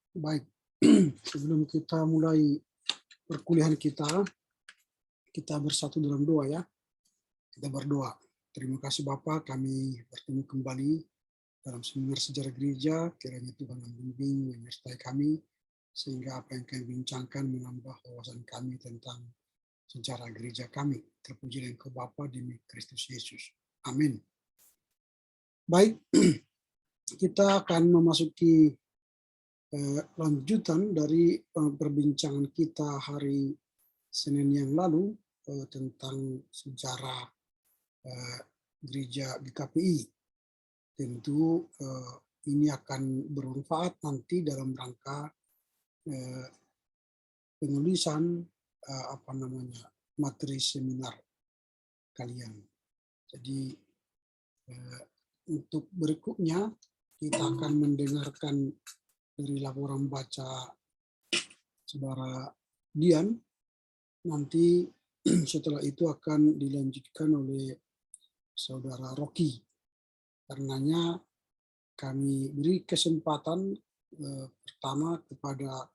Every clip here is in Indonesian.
Baik, sebelum kita mulai perkuliahan kita bersatu dalam doa ya. Kita berdoa. Terima kasih Bapa, kami bertemu kembali dalam seminar sejarah gereja. Kiranya Tuhan membimbing, menyertai kami, sehingga apa yang kami bincangkan menambah wawasan kami tentang sejarah gereja kami. Terpuji dan Engkau Bapa demi Kristus Yesus. Amin. Baik, kita akan memasuki lanjutan dari perbincangan kita hari Senin yang lalu tentang sejarah gereja GKPI. Tentu ini akan bermanfaat nanti dalam rangka penulisan materi seminar kalian. Jadi untuk berikutnya kita akan mendengarkan dari laporan baca saudara Dian. Nanti setelah itu akan dilanjutkan oleh saudara Rocky. Karenanya kami beri kesempatan pertama kepada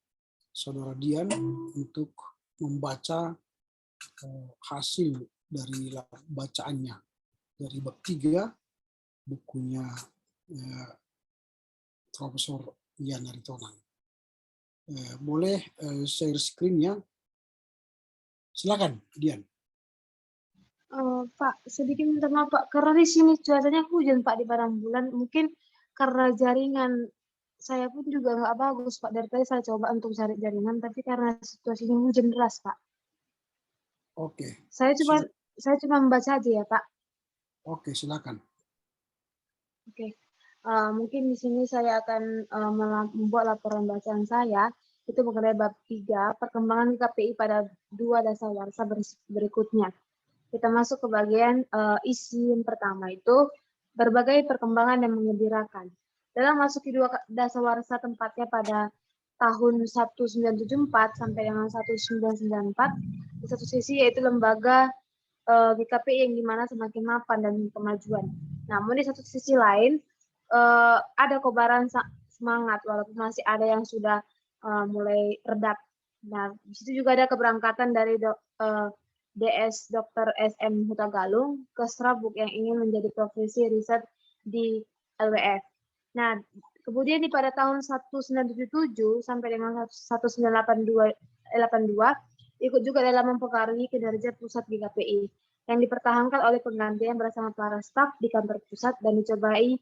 saudara Dian untuk membaca hasil dari bacaannya dari bab 3 bukunya Profesor Ian Aritonang. Boleh share screen-nya? Silakan, Dian. Pak, sedikit minta maaf Pak, karena di sini cuacanya hujan Pak di Barangbulan. Mungkin karena jaringan saya pun juga nggak bagus Pak. Dari tadi saya coba untuk cari jaringan, tapi karena situasinya hujan deras Pak. Oke. Saya cuma membaca aja ya Pak. Oke, silakan. Oke. Mungkin di sini saya akan membuat laporan bacaan saya. Itu mengenai bab 3, perkembangan KPI pada 2 dasawarsa berikutnya. Kita masuk ke bagian isi yang pertama itu berbagai perkembangan yang mengembirakan. Dalam masuki 2 dasawarsa tempatnya pada tahun 1974 sampai dengan 1994, di satu sisi yaitu lembaga GKPI yang dimana semakin mapan dan kemajuan. Namun di satu sisi lain ada kobaran semangat walaupun masih ada yang sudah mulai redap. Nah, di situ juga ada keberangkatan dari DS Dr. SM Hutagalung ke Strabuk yang ingin menjadi profesi riset di LWF. Nah, kemudian pada tahun 1977 sampai dengan 1982 ikut juga dalam mempengaruhi kinerja pusat GKPI yang dipertahankan oleh penggantian bersama para staf di kantor pusat dan dicobai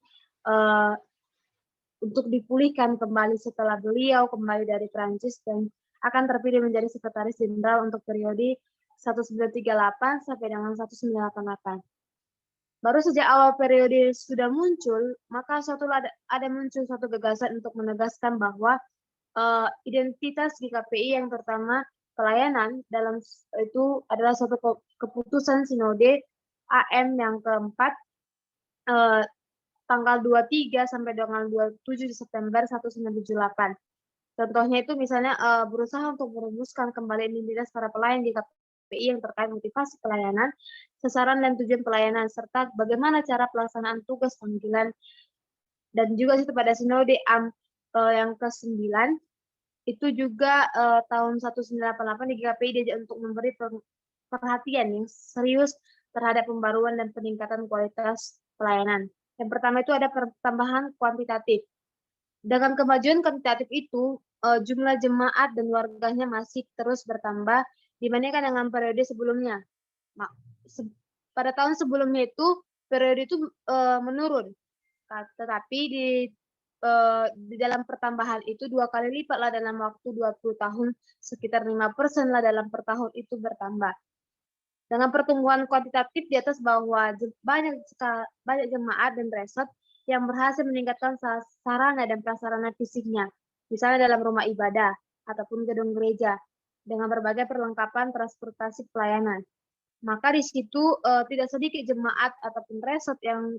untuk dipulihkan kembali setelah beliau kembali dari Prancis dan akan terpilih menjadi sekretaris jenderal untuk periode 1938 sampai dengan 1988. Baru sejak awal periode sudah muncul, maka ada muncul suatu gagasan untuk menegaskan bahwa identitas GKPI yang pertama pelayanan dalam itu adalah suatu keputusan sinode AM yang keempat tanggal 23 sampai dengan 27 September 1978. Contohnya itu misalnya berusaha untuk merumuskan kembali identitas para pelayan di KPI yang terkait motivasi pelayanan, sasaran dan tujuan pelayanan, serta bagaimana cara pelaksanaan tugas panggilan. Dan juga itu pada sinode yang ke-9, itu juga tahun 1988 di KPI diajak untuk memberi perhatian yang serius terhadap pembaruan dan peningkatan kualitas pelayanan. Yang pertama itu ada pertambahan kuantitatif. Dengan kemajuan kuantitatif itu, jumlah jemaat dan warganya masih terus bertambah dibandingkan dengan periode sebelumnya. Pada tahun sebelumnya itu, periode itu menurun. Tetapi di dalam pertambahan itu 2 kali lipat lah dalam waktu 20 tahun, sekitar 5% lah dalam per tahun itu bertambah. Dengan pertumbuhan kuantitatif di atas bahwa banyak jemaat dan resort yang berhasil meningkatkan sarana dan prasarana fisiknya, misalnya dalam rumah ibadah ataupun gedung gereja, dengan berbagai perlengkapan transportasi pelayanan. Maka di situ tidak sedikit jemaat ataupun resort yang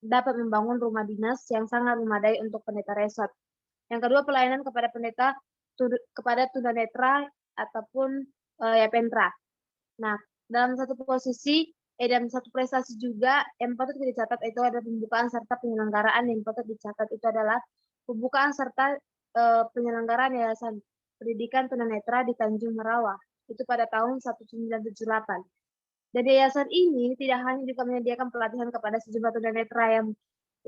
dapat membangun rumah dinas yang sangat memadai untuk pendeta resort. Yang kedua, pelayanan kepada pendeta kepada tunanetra ataupun yapentra. Nah, dalam satu posisi dan satu prestasi juga yang patut dicatat itu adalah pembukaan serta penyelenggaraan yang patut dicatat itu adalah pembukaan serta penyelenggaraan Yayasan Pendidikan Tunanetra di Tanjung Merawa, itu pada tahun 1978. Dan yayasan ini tidak hanya juga menyediakan pelatihan kepada sejumlah tunanetra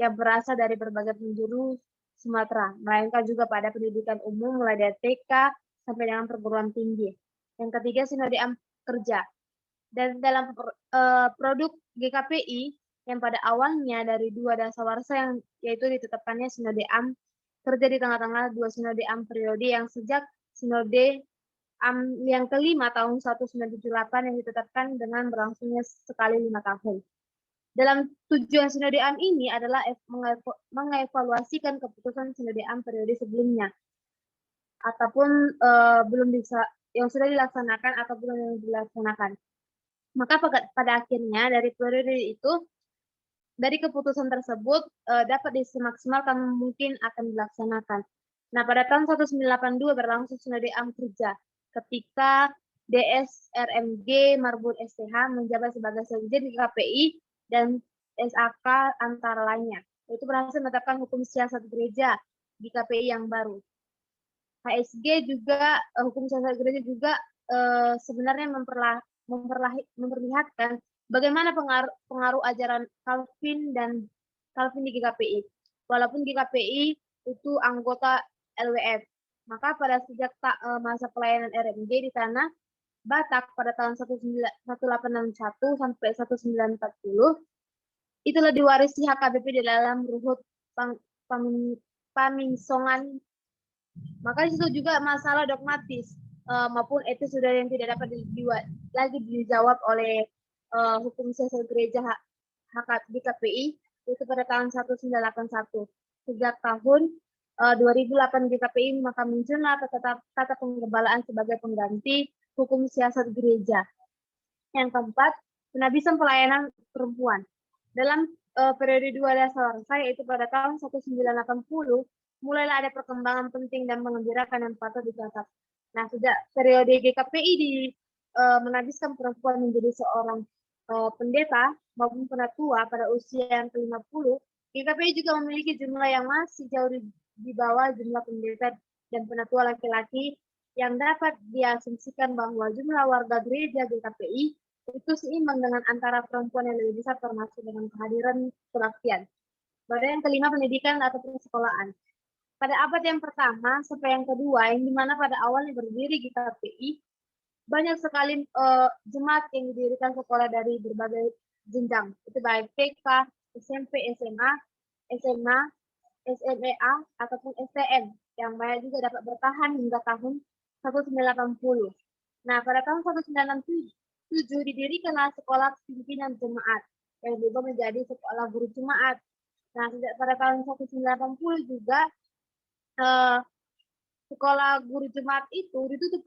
yang berasal dari berbagai penjuru Sumatera, melainkan juga pada pendidikan umum mulai dari TK sampai dengan perguruan tinggi. Yang ketiga, Sinode Am Kerja. Dan dalam produk GKPI yang pada awalnya dari 2 dasawarsa yang yaitu ditetapkannya Sinode Am Kerja di tengah-tengah 2 Sinode Am periode yang sejak Sinode Am yang kelima tahun 1978 yang ditetapkan dengan berlangsungnya sekali 5 tahun. Dalam tujuan Sinode Am ini adalah mengevaluasikan keputusan Sinode Am periode sebelumnya ataupun belum bisa yang sudah dilaksanakan atau belum yang dilaksanakan. Maka pada akhirnya dari periode itu, dari keputusan tersebut dapat disemaksimalkan mungkin akan dilaksanakan. Nah, pada tahun 1982 berlangsung Sinode Am Kerja ketika DSRMG Marbun STH menjabat sebagai sekjen di KPI dan SAK antara lainnya. Itu berhasil menetapkan hukum siasat gereja di KPI yang baru. HSG juga hukum siasat gereja juga sebenarnya memperlihatkan bagaimana pengaruh ajaran Calvin di GKPI. Walaupun GKPI itu anggota LWF, maka pada sejak masa pelayanan RMG di tanah Batak pada tahun 1861 sampai 1940, itulah diwarisi HKBP di dalam Ruhut Pamingsongan. Maka itu juga masalah dogmatis maupun etis sudah yang tidak dapat lagi dijawab oleh hukum siasat gereja GKPI itu pada tahun 1981. Sejak tahun 2008 GKPI maka muncullah tata penggembalaan sebagai pengganti hukum siasat gereja. Yang keempat, penabisan pelayanan perempuan. Dalam periode 2 dasawarsa yaitu pada tahun 1980 mulailah ada perkembangan penting dan mengembirakan yang patut dicatat. Nah, sejak periode GKPI menabiskan perempuan menjadi seorang pendeta maupun penatua pada usia yang ke-50, GKPI juga memiliki jumlah yang masih jauh di bawah jumlah pendeta dan penatua laki-laki yang dapat diasumsikan bahwa jumlah warga gereja GKPI itu seimbang dengan antara perempuan yang lebih besar termasuk dengan kehadiran kebaktian. Pada yang kelima, pendidikan atau persekolahan. Pada abad yang pertama sampai yang kedua, yang dimana pada awalnya berdiri GKPI, banyak sekali jemaat yang didirikan sekolah dari berbagai jenjang. Itu baik TK, SMP, SMA, SMEA, ataupun STM, yang banyak juga dapat bertahan hingga tahun 1980. Nah, pada tahun 1967 didirikanlah sekolah pimpinan jemaat, yang berubah menjadi sekolah guru jemaat. Nah, sejak pada tahun 1980 juga sekolah guru jemaat itu ditutup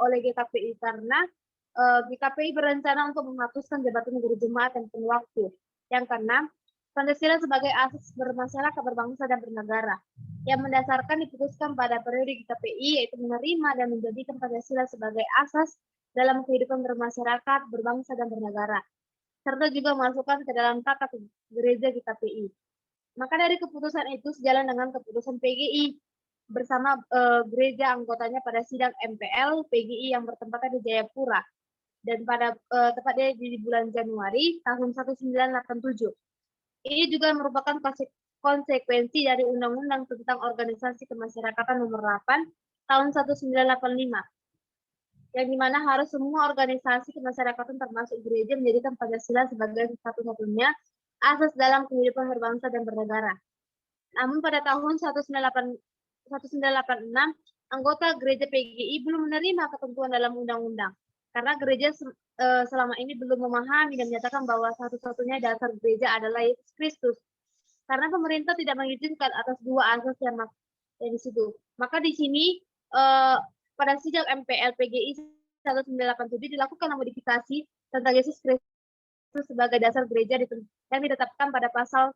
oleh GKPI karena GKPI berencana untuk menghapuskan jabatan guru jemaat yang penuh waktu. Yang keenam, Pancasila sebagai asas bermasyarakat, berbangsa, dan bernegara yang mendasarkan diputuskan pada periode GKPI yaitu menerima dan menjadikan Pancasila sebagai asas dalam kehidupan bermasyarakat, berbangsa, dan bernegara, serta juga masukkan ke dalam tata gereja GKPI. Maka dari keputusan itu sejalan dengan keputusan PGI bersama gereja anggotanya pada sidang MPL PGI yang bertempatan di Jayapura dan pada tepatnya di bulan Januari tahun 1987. Ini juga merupakan konsekuensi dari Undang-Undang tentang Organisasi Kemasyarakatan Nomor 8 tahun 1985, yang dimana harus semua organisasi kemasyarakatan termasuk gereja menjadikan Pancasila sebagai satu-satunya asas dalam kehidupan berbangsa dan bernegara. Namun pada tahun 1986, anggota gereja PGI belum menerima ketentuan dalam undang-undang karena gereja selama ini belum memahami dan menyatakan bahwa satu-satunya dasar gereja adalah Yesus Kristus. Karena pemerintah tidak mengizinkan atas 2 asas yang di situ. Maka di sini pada sidang MPL PGI 1987 dilakukan modifikasi tentang Yesus Kristus sebagai dasar gereja yang ditetapkan pada pasal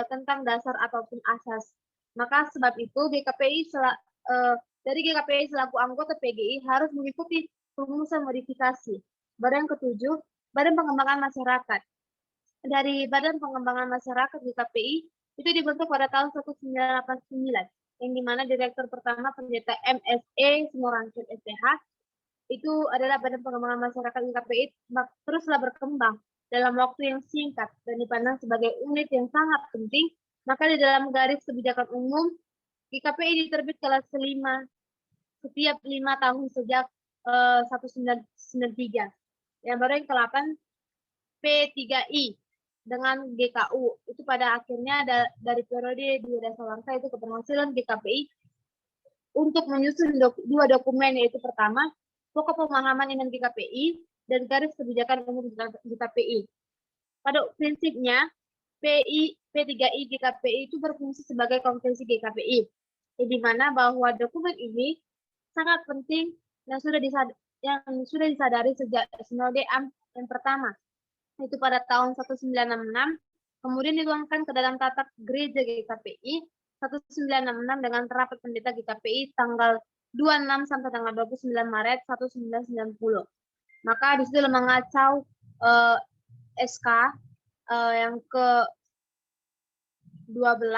tentang dasar ataupun asas. Maka sebab itu dari GKPI selaku anggota PGI harus mengikuti rumusan modifikasi. Badan ke-7, Badan Pengembangan Masyarakat. Dari Badan Pengembangan Masyarakat GKPI itu dibentuk pada tahun 1989 yang dimana direktur pertama Pendeta MSE Simorangkit STH, itu adalah Badan Pengembangan Masyarakat GKPI teruslah berkembang dalam waktu yang singkat dan dipandang sebagai unit yang sangat penting, maka di dalam garis kebijakan umum GKPI diterbit kelas 5 setiap 5 tahun sejak 1993. Yang baru yang ke-8 P3I dengan GKU. Itu pada akhirnya dari periode Dwi Dasawarsa itu keberhasilan GKPI untuk menyusun dua dokumen, yaitu pertama pokok pemahaman iman GKPI dan garis kebijakan umum GKPI. Pada prinsipnya P3I GKPI itu berfungsi sebagai konvensi GKPI, di mana bahwa dokumen ini sangat penting yang sudah disadari sejak Sinode Am yang pertama, itu pada tahun 1966, kemudian dituangkan ke dalam tata gereja GKPI 1966 dengan rapat pendeta GKPI tanggal 26 sampai tanggal 29 Maret 1990. Maka di situ mengacau SK yang ke-12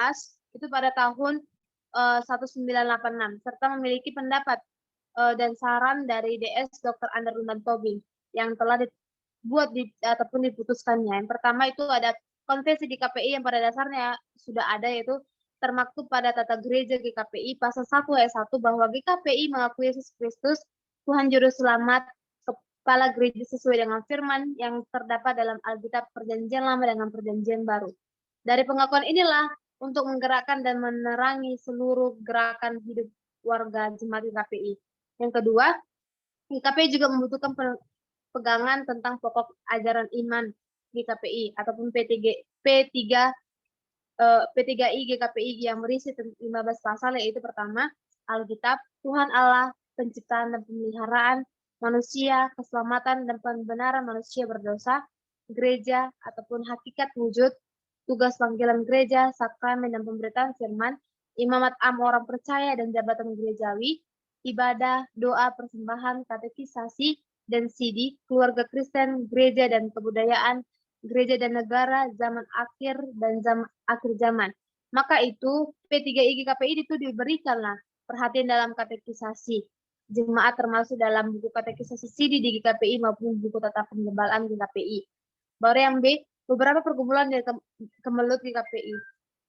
itu pada tahun 1986 serta memiliki pendapat dan saran dari DS Dr. Ander Lundan Tobing yang telah ataupun diputuskannya. Yang pertama itu ada konvensi GKPI yang pada dasarnya sudah ada, yaitu termaktub pada tata gereja GKPI pasal 1 ayat 1 bahwa GKPI mengakui Yesus Kristus Tuhan Juru Selamat kepala gereja sesuai dengan firman yang terdapat dalam Alkitab Perjanjian Lama dengan Perjanjian Baru. Dari pengakuan inilah untuk menggerakkan dan menerangi seluruh gerakan hidup warga jemaat GKPI. Yang kedua, GKPI juga membutuhkan pegangan tentang pokok ajaran iman GKPI ataupun P3I GKPI yang berisi 15 pasal, yaitu pertama Alkitab, Tuhan Allah, penciptaan dan pemeliharaan manusia, keselamatan dan pembenaran manusia berdosa, gereja ataupun hakikat wujud, tugas panggilan gereja, sakramen dan pemberitaan firman, imamat am orang percaya dan jabatan gerejawi, ibadah, doa, persembahan, katekisasi, dan CD, keluarga Kristen, gereja dan kebudayaan, gereja dan negara, zaman akhir dan akhir zaman. Maka itu P3I GKPI itu diberikanlah perhatian dalam katekisasi jemaat, termasuk dalam buku katekisasi CD di GKPI maupun buku tata penggembalaan GKPI. Baru yang B, beberapa pergumulan dari kemelut GKPI.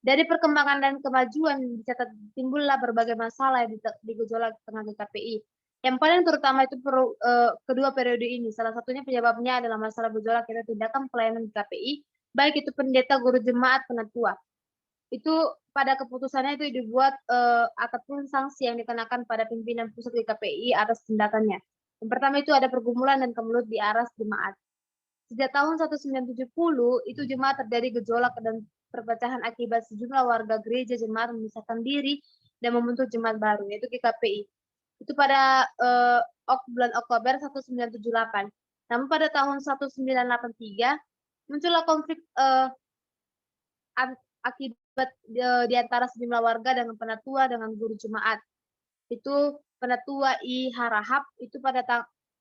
Dari perkembangan dan kemajuan dicatat timbullah berbagai masalah di gejolak tengah GKPI. Yang paling terutama itu kedua periode ini. Salah satunya penyebabnya adalah masalah gejolak yaitu tindakan pelayanan GKPI, baik itu pendeta, guru jemaat, penatua. Itu pada keputusannya itu dibuat ataupun sanksi yang dikenakan pada pimpinan pusat GKPI atas tindakannya. Yang pertama itu ada pergumulan dan kemelut di aras jemaat. Sejak tahun 1970 itu jemaat terjadi gejolak dan perpecahan akibat sejumlah warga gereja jemaat memisahkan diri dan membentuk jemaat baru, yaitu GKPI. Itu pada bulan Oktober 1978. Namun pada tahun 1983 muncullah konflik akibat di antara sejumlah warga dengan penatua dengan guru jemaat. Itu penatua I Harahap itu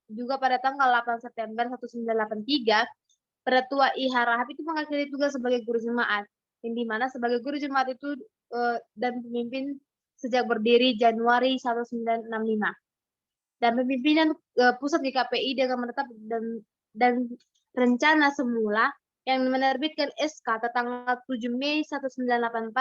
juga pada tanggal 8 September 1983, penatua I Harahap itu mengakhiri tugas sebagai guru jemaat, yang dimana sebagai guru jemaat itu dan pemimpin sejak berdiri Januari 1965. Dan pemimpinan pusat GKPI dengan menetap dan rencana semula yang menerbitkan SK tanggal 7 Mei 1984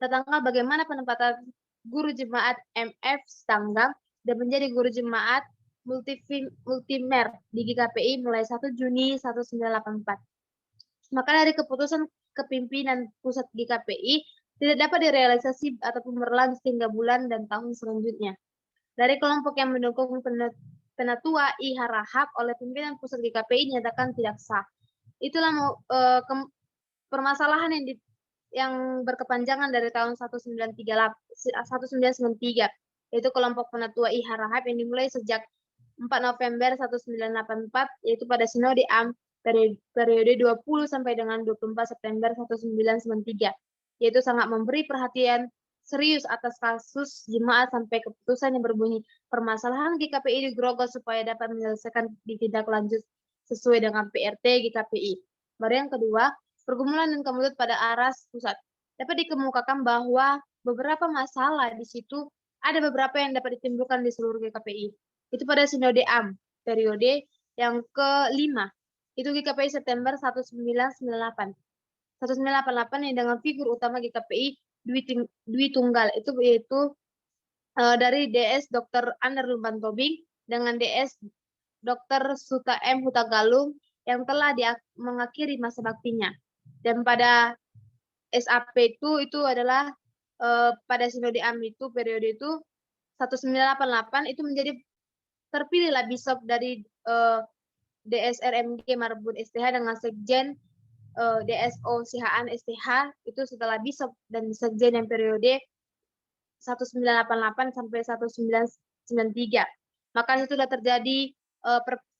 tentang bagaimana penempatan guru jemaat MF Stanggam dan menjadi guru jemaat multimer di GKPI mulai 1 Juni 1984. Maka dari keputusan kepimpinan pusat GKPI tidak dapat direalisasi ataupun berlanjut hingga bulan dan tahun selanjutnya. Dari kelompok yang mendukung penatua I Harahap oleh pimpinan pusat GKPI dinyatakan tidak sah. Itulah permasalahan yang berkepanjangan dari tahun 1993, yaitu kelompok penatua I Harahap yang dimulai sejak 4 November 1984, yaitu pada Sinode Am periode 20 sampai dengan 24 September 1993, yaitu sangat memberi perhatian serius atas kasus jemaat sampai keputusan yang berbunyi permasalahan GKPI digrogol supaya dapat menyelesaikan ditindaklanjut sesuai dengan PRT GKPI. Baru yang kedua, pergumulan dan kemelut pada aras pusat. dapat dikemukakan bahwa beberapa masalah di situ ada beberapa yang dapat ditimbulkan di seluruh GKPI. Itu pada Sinode AM, periode yang kelima. Itu GKPI September 1998. 1988 yang dengan figur utama GKPI Dwi Tunggal, itu yaitu dari DS Dr. Ander Lumban Tobing dengan DS Dr. Suta M. Hutagalung yang telah mengakhiri masa baktinya. Dan pada SAP itu adalah pada Sinode AM itu periode itu 1988 itu menjadi terpilihlah bisop dari DSRMG Marbun STH dengan sekjen DSO Sihaan STH itu setelah bisop dan sekjen yang periode 1988 sampai 1993. Maka itu sudah terjadi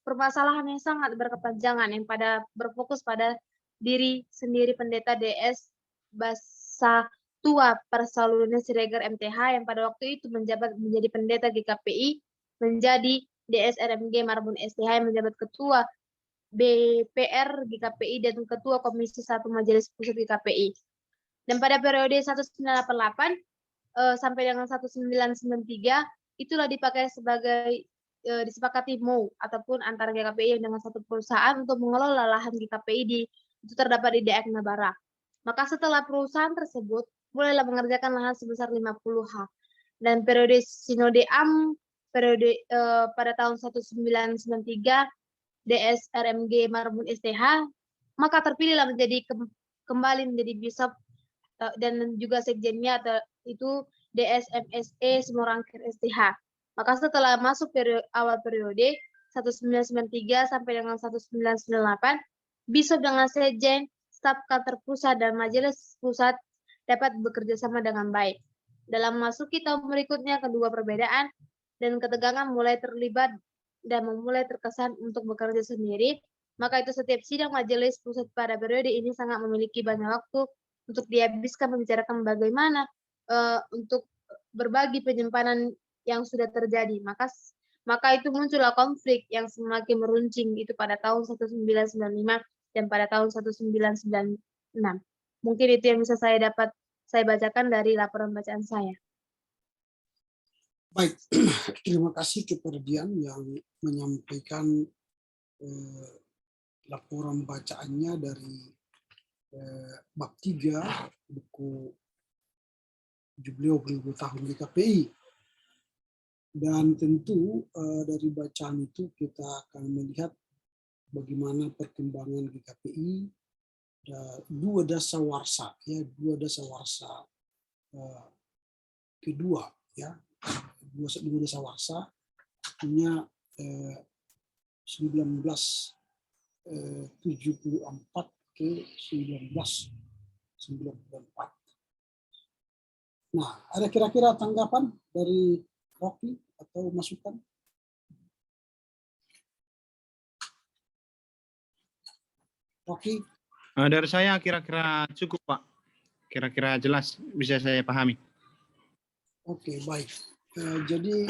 permasalahan yang sangat berkepanjangan yang berfokus pada diri sendiri pendeta DS Basa Tua Persaluna Siregar MTH yang pada waktu itu menjabat menjadi pendeta GKPI, menjadi DSRMG Marbun STH yang menjabat ketua BPR GKPI dan ketua Komisi 1 Majelis Pusat GKPI. Dan pada periode 1988 sampai dengan 1993 itulah dipakai sebagai disepakati MOU ataupun antara GKPI dengan satu perusahaan untuk mengelola lahan GKPI itu terdapat di daerah Nabara. Maka setelah perusahaan tersebut mulailah mengerjakan lahan sebesar 50 ha. Dan periode Sinode AM periode pada tahun 1993 DSRMG Marbun STH, maka terpilihlah kembali menjadi bisop dan juga sekjennya itu DSMSE Semorangkir STH. Maka setelah masuk awal periode 1993 sampai dengan 1998, bisop dengan sekjen, staf kantor pusat dan majelis pusat dapat bekerja sama dengan baik. Dalam memasuki tahun berikutnya, kedua perbedaan dan ketegangan mulai terlibat dan memulai terkesan untuk bekerja sendiri, maka itu setiap sidang majelis pusat pada periode ini sangat memiliki banyak waktu untuk dihabiskan membicarakan bagaimana untuk berbagi penyimpanan yang sudah terjadi. Maka itu muncullah konflik yang semakin meruncing itu pada tahun 1995 dan pada tahun 1996. Mungkin itu yang bisa saya bacakan dari laporan bacaan saya. Baik, terima kasih kepada Dian yang menyampaikan laporan bacaannya dari bab 3 buku Jubileo 20 tahun GKPI. Dan tentu dari bacaan itu kita akan melihat bagaimana perkembangan GKPI dua dasawarsa kedua ya. Dua dasawarsa punya 1974 ke 1994. Nah, ada kira-kira tanggapan dari Rocky atau masukan? Rocky? Dari saya kira-kira cukup, Pak. Kira-kira jelas bisa saya pahami. Oke, baik. Jadi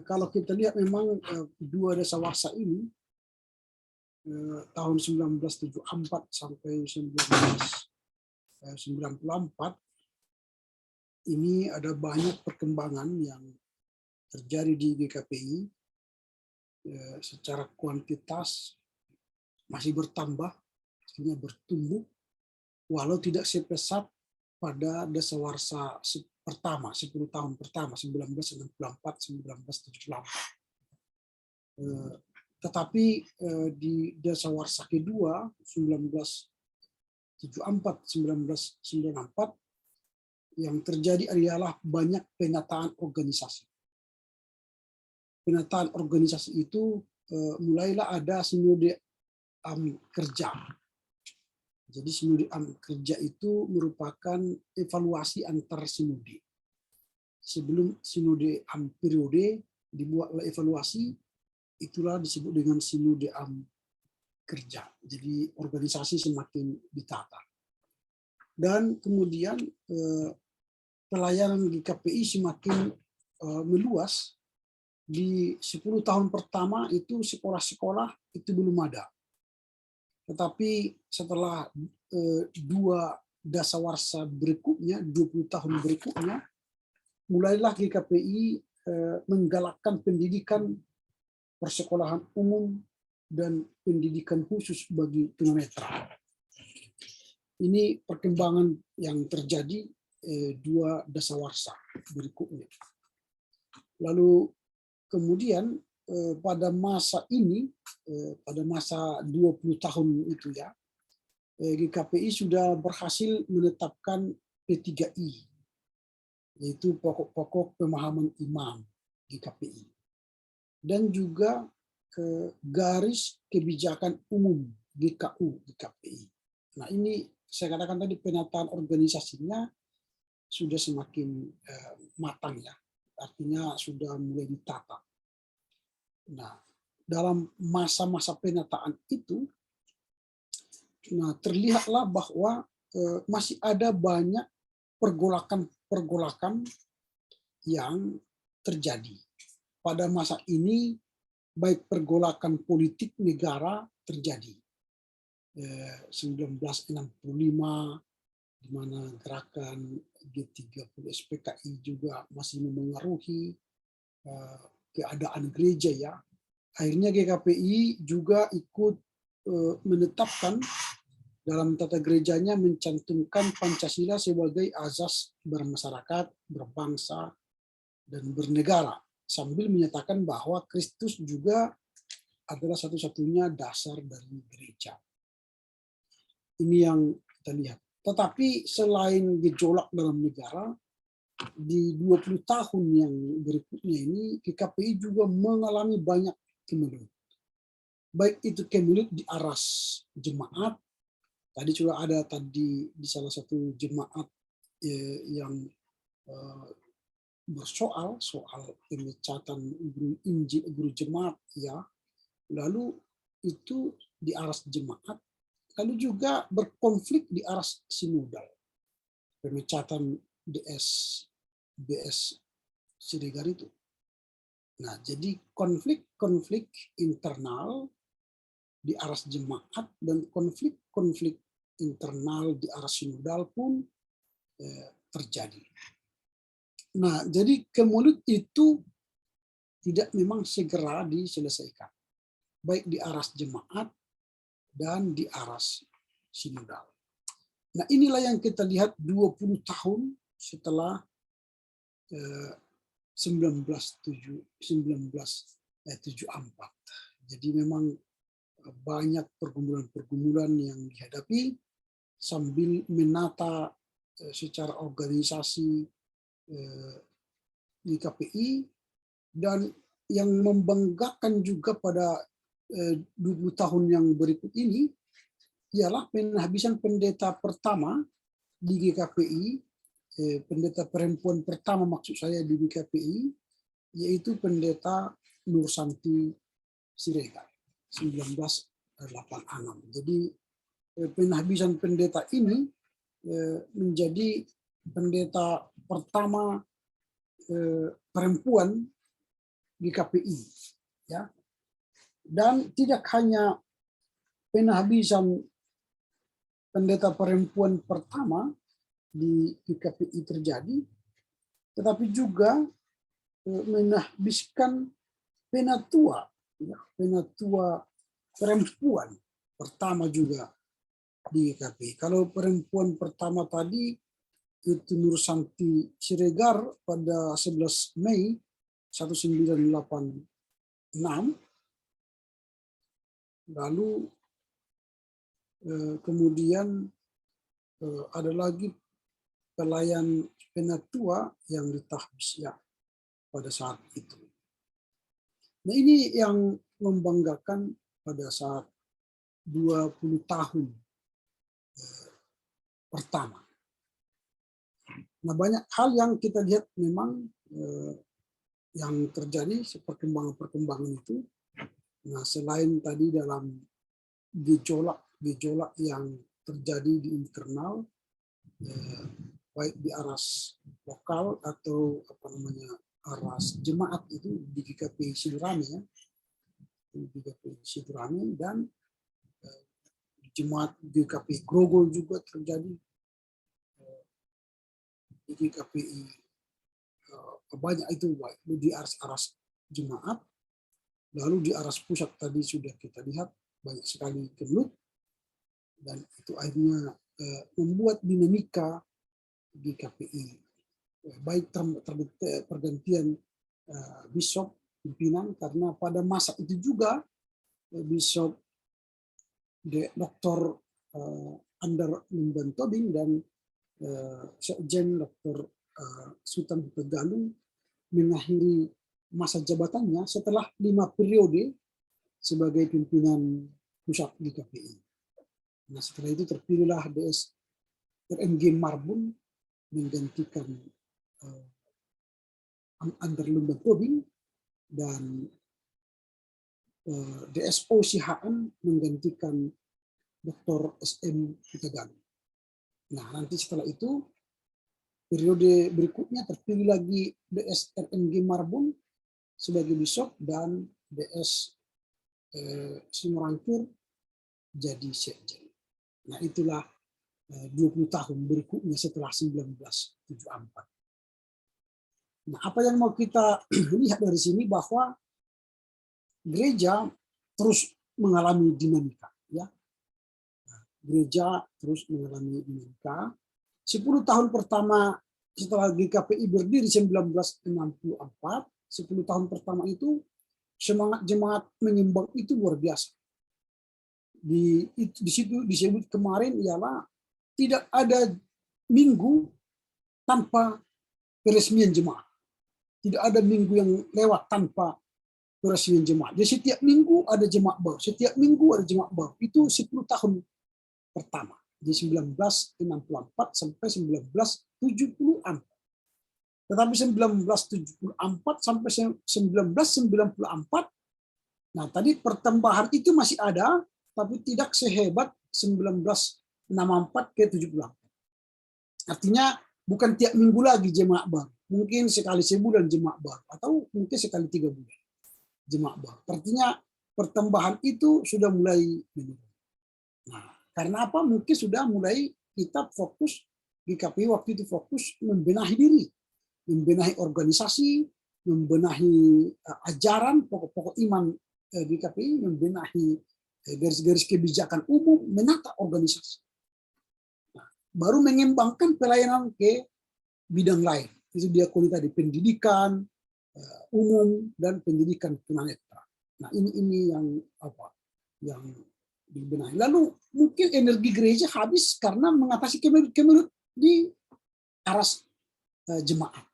kalau kita lihat memang dua dasawarsa ini tahun 1974 sampai 1994 ini ada banyak perkembangan yang terjadi di GKPI secara kuantitas masih bertambah, artinya bertumbuh, walau tidak sepesat pada dasawarsa pertama, 10 tahun pertama, 1964-1978. Tetapi di dasawarsa kedua, 1974-1994, yang terjadi adalah banyak penataan organisasi. Penataan organisasi itu mulailah ada Sinode AM kerja. Jadi Sinode AM kerja itu merupakan evaluasi antar sinode. Sebelum Sinode AM periode dibuatlah evaluasi, itulah disebut dengan Sinode AM kerja. Jadi organisasi semakin ditata. Dan kemudian pelayanan GKPI semakin meluas. Di 10 tahun pertama itu sekolah-sekolah itu belum ada. Tetapi setelah 2 dasawarsa berikutnya, 20 tahun berikutnya, mulailah GKPI menggalakkan pendidikan persekolahan umum dan pendidikan khusus bagi tunanetra. Ini perkembangan yang terjadi 2 dasawarsa berikutnya. Lalu kemudian pada masa ini, pada masa 20 tahun itu ya, GKPI sudah berhasil menetapkan P3I, yaitu pokok-pokok pemahaman imam GKPI. Dan juga garis kebijakan umum GKU GKPI. Nah ini saya katakan tadi penataan organisasinya sudah semakin matang ya, artinya sudah mulai ditata. Nah dalam masa-masa penataan itu, nah terlihatlah bahwa masih ada banyak pergolakan yang terjadi. Pada masa ini, baik pergolakan politik negara terjadi. 1965, di mana gerakan G30 SPKI juga masih memengaruhi keadaan gereja ya. Akhirnya GKPI juga ikut menetapkan dalam tata gerejanya mencantumkan Pancasila sebagai azas bermasyarakat, berbangsa, dan bernegara, sambil menyatakan bahwa Kristus juga adalah satu-satunya dasar dari gereja. Ini yang kita lihat. Tetapi selain gejolak dalam negara, di 20 tahun yang berikutnya ini, GKPI juga mengalami banyak kemelut. Baik itu kemelut di aras jemaat, tadi sudah ada tadi di salah satu jemaat yang soal pemecatan guru jemaat ya, lalu itu di aras jemaat, lalu juga berkonflik di aras sinodal, pemecatan BS Siregar itu. Nah jadi konflik internal di aras jemaat dan konflik internal di aras sinodal pun terjadi. Nah, jadi kemelut itu tidak memang segera diselesaikan, baik di aras jemaat dan di aras sinodal. Nah, inilah yang kita lihat 20 tahun setelah 1974. Jadi memang banyak pergumulan-pergumulan yang dihadapi sambil menata secara organisasi di KPI, dan yang membanggakan juga pada 20 tahun yang berikut ini ialah penghabisan pendeta pertama di GKPI, pendeta perempuan pertama maksud saya di GKPI, yaitu pendeta Nursanti Siregar 1986. Jadi penghabisan pendeta ini menjadi pendeta pertama perempuan di KPI ya. Dan tidak hanya penghabisan pendeta perempuan pertama di KPI terjadi, tetapi juga menghabiskan penatua ya, penatua perempuan pertama juga di KPI. Kalau perempuan pertama tadi itu Nursanti Siregar pada 11 Mei 1986, lalu kemudian ada lagi pelayan penatua yang ditahbis ya pada saat itu. Nah ini yang membanggakan pada saat 20 tahun pertama. Nah banyak hal yang kita lihat memang yang terjadi perkembangan itu. Nah selain tadi dalam gejolak yang terjadi di internal, baik di aras lokal atau aras jemaat itu di GKPI Sidurame ya, di GKPI Sidurame, dan jemaat GKPI Grogol juga terjadi di GKPI banyak itu, baik di aras-aras jemaat, lalu di aras pusat tadi sudah kita lihat banyak sekali kemelut, dan itu akhirnya membuat dinamika di KPI, baik pergantian bishop pimpinan, karena pada masa itu juga Bishop Dr. Ander Lumban Tobing dan Sekjen Dr. Sultan Tegalung mengakhiri masa jabatannya setelah 5 periode sebagai pimpinan pusat di KPI. Nah, setelah itu terpilihlah DS RMG Marbun menggantikan Ander Lumban Tobing, dan DSO Sihaan menggantikan Dr. SM Tegalung. Nah, nanti setelah itu periode berikutnya terpilih lagi DS RMG Marbun sebagai bishop dan DS Simorangkir jadi sekjen. Nah, itulah 20 tahun berikutnya setelah 1974. Nah, apa yang mau kita lihat dari sini bahwa gereja terus mengalami dinamika, ya. Gereja terus mengalami dinamika. 10 tahun pertama setelah GKPI berdiri 1964, 10 tahun pertama itu semangat jemaat menyumbang itu luar biasa. Di situ disebut kemarin ialah tidak ada minggu tanpa peresmian jemaat. Tidak ada minggu yang lewat tanpa peresmian jemaat. Jadi setiap minggu ada jemaat baru, setiap minggu ada jemaat baru. Itu 10 tahun pertama, di 1964 sampai 1974. Tetapi 1974 sampai 1994, nah tadi pertambahan itu masih ada, tapi tidak sehebat 1964 ke 74. Artinya bukan tiap minggu lagi jemaat baru, mungkin sekali sebulan jemaat baru, atau mungkin sekali 3 bulan jemaat baru. Artinya pertambahan itu sudah mulai menurun. Nah, karena apa? Mungkin sudah mulai kita fokus di KPI waktu itu fokus membenahi diri, membenahi organisasi, membenahi ajaran pokok-pokok iman di KPI, membenahi garis-garis kebijakan umum, menata organisasi. Nah, baru mengembangkan pelayanan ke bidang lain. Itu diakui tadi pendidikan umum dan pendidikan tunanetra. Nah, ini yang apa? Yang dibenahi. Lalu mungkin energi gereja habis karena mengatasi kemelut di aras jemaat.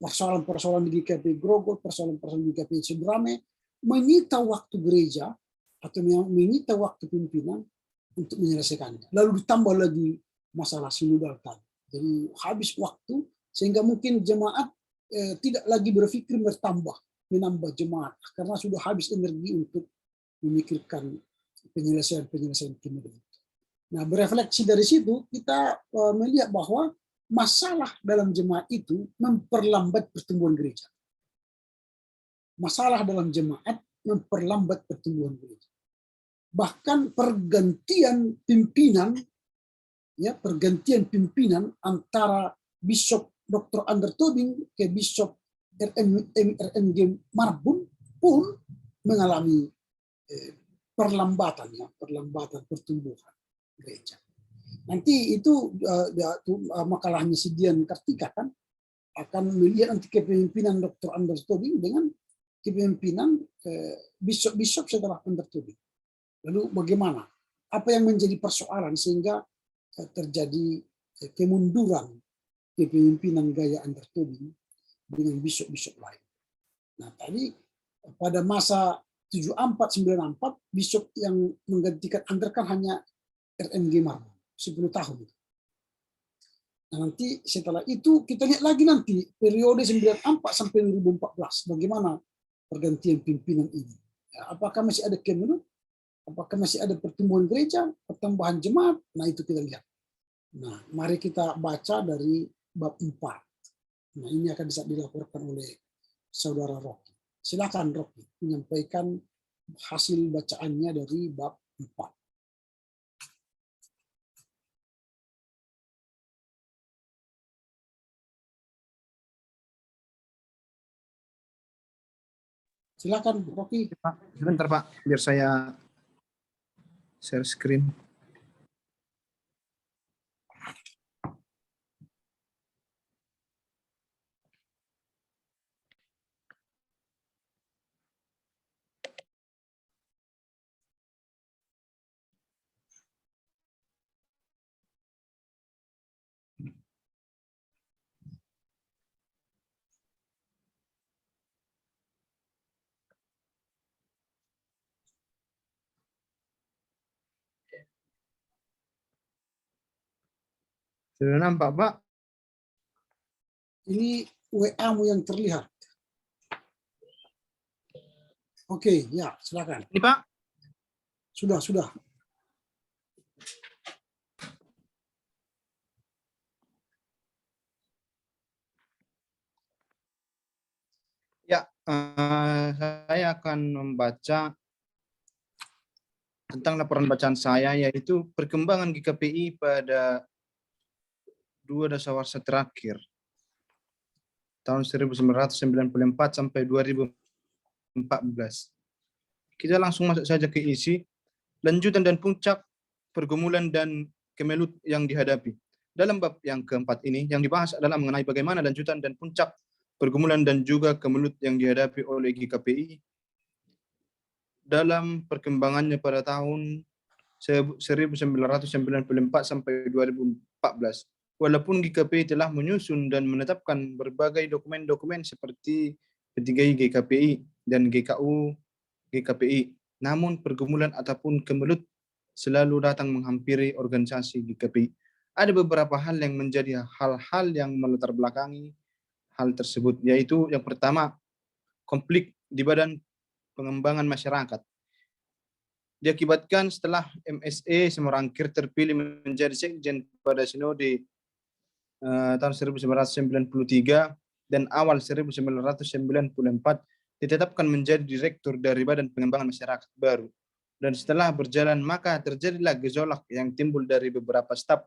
Persoalan-persoalan di GKPI Grogol, persoalan-persoalan di GKPI Seberame menyita waktu gereja atau menyita waktu pimpinan untuk menyelesaikannya. Lalu ditambah lagi masalah sinodal tadi. Jadi habis waktu sehingga mungkin jemaat tidak lagi berpikir menambah jemaat karena sudah habis energi untuk memikirkan penyelesaian kemudian. Nah, berefleksi dari situ kita melihat bahwa masalah dalam jemaat itu memperlambat pertumbuhan gereja. Masalah dalam jemaat memperlambat pertumbuhan gereja. Bahkan pergantian pimpinan antara Bishop Dr. Ander Tobing ke Bishop RMG Marbun pun mengalami perlambatan pertumbuhan gereja. Nanti itu makalahnya si Dian Kartika kan akan melihat nanti kepemimpinan Dr. Ander Tobing dengan kepemimpinan bishop setelah Ander Tobing. Lalu bagaimana? Apa yang menjadi persoalan sehingga terjadi kemunduran kepemimpinan gaya Ander Tobing dengan bishop-bishop lain. Nah, tadi pada masa 74-94 bishop yang menggantikan Ander kan hanya RMG Marbun 10 tahun. Nah, nanti setelah itu kita lihat lagi nanti periode 94 sampai 2014 bagaimana pergantian pimpinan ini. Ya, apakah masih ada kemelut? Apakah masih ada pertumbuhan gereja, pertambahan jemaat? Nah, itu kita lihat. Nah, mari kita baca dari bab 4. Nah, ini akan bisa dilaporkan oleh Saudara Rocky. Silakan Rocky menyampaikan hasil bacaannya dari bab 4. Silakan, Rocky. Pak, sebentar Pak, biar saya share screen. Sudah nampak Pak? Ini WA-mu yang terlihat. Oke, ya, silakan. Ini Pak? Sudah. Ya, saya akan membaca tentang laporan bacaan saya, yaitu perkembangan GKPI pada 2 dasawarsa terakhir, tahun 1994 sampai 2014. Kita langsung masuk saja ke isi, lanjutan dan puncak pergumulan dan kemelut yang dihadapi. Dalam bab yang keempat ini, yang dibahas adalah mengenai bagaimana lanjutan dan puncak pergumulan dan juga kemelut yang dihadapi oleh GKPI dalam perkembangannya pada tahun 1994 sampai 2014. Walaupun GKPI telah menyusun dan menetapkan berbagai dokumen-dokumen seperti P3I GKPI dan GKU GKPI, namun pergumulan ataupun kemelut selalu datang menghampiri organisasi GKPI. Ada beberapa hal yang menjadi hal-hal yang melatar belakangi hal tersebut, yaitu yang pertama, konflik di Badan Pengembangan Masyarakat. Diakibatkan setelah MSE Semorangkir terpilih menjadi sekjen pada sinode tahun 1993 dan awal 1994 ditetapkan menjadi direktur dari Badan Pengembangan Masyarakat baru. Dan setelah berjalan maka terjadilah gejolak yang timbul dari beberapa staf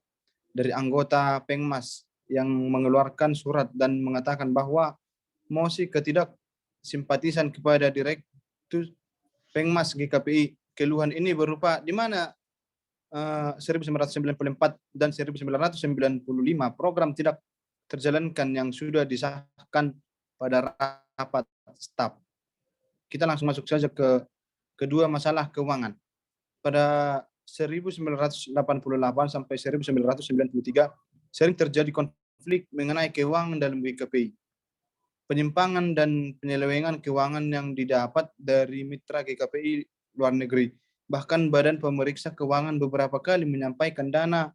dari anggota Pengmas yang mengeluarkan surat dan mengatakan bahwa mosi ketidaksimpatisan kepada direktur Pengmas GKPI. Keluhan ini berupa di mana 1994 dan 1995 program tidak terjalankan yang sudah disahkan pada rapat staf. Kita langsung masuk saja ke kedua, masalah keuangan. Pada 1988 sampai 1993 sering terjadi konflik mengenai keuangan dalam GKPI. Penyimpangan dan penyelewengan keuangan yang didapat dari mitra GKPI luar negeri. Bahkan Badan Pemeriksa Keuangan beberapa kali menyampaikan dana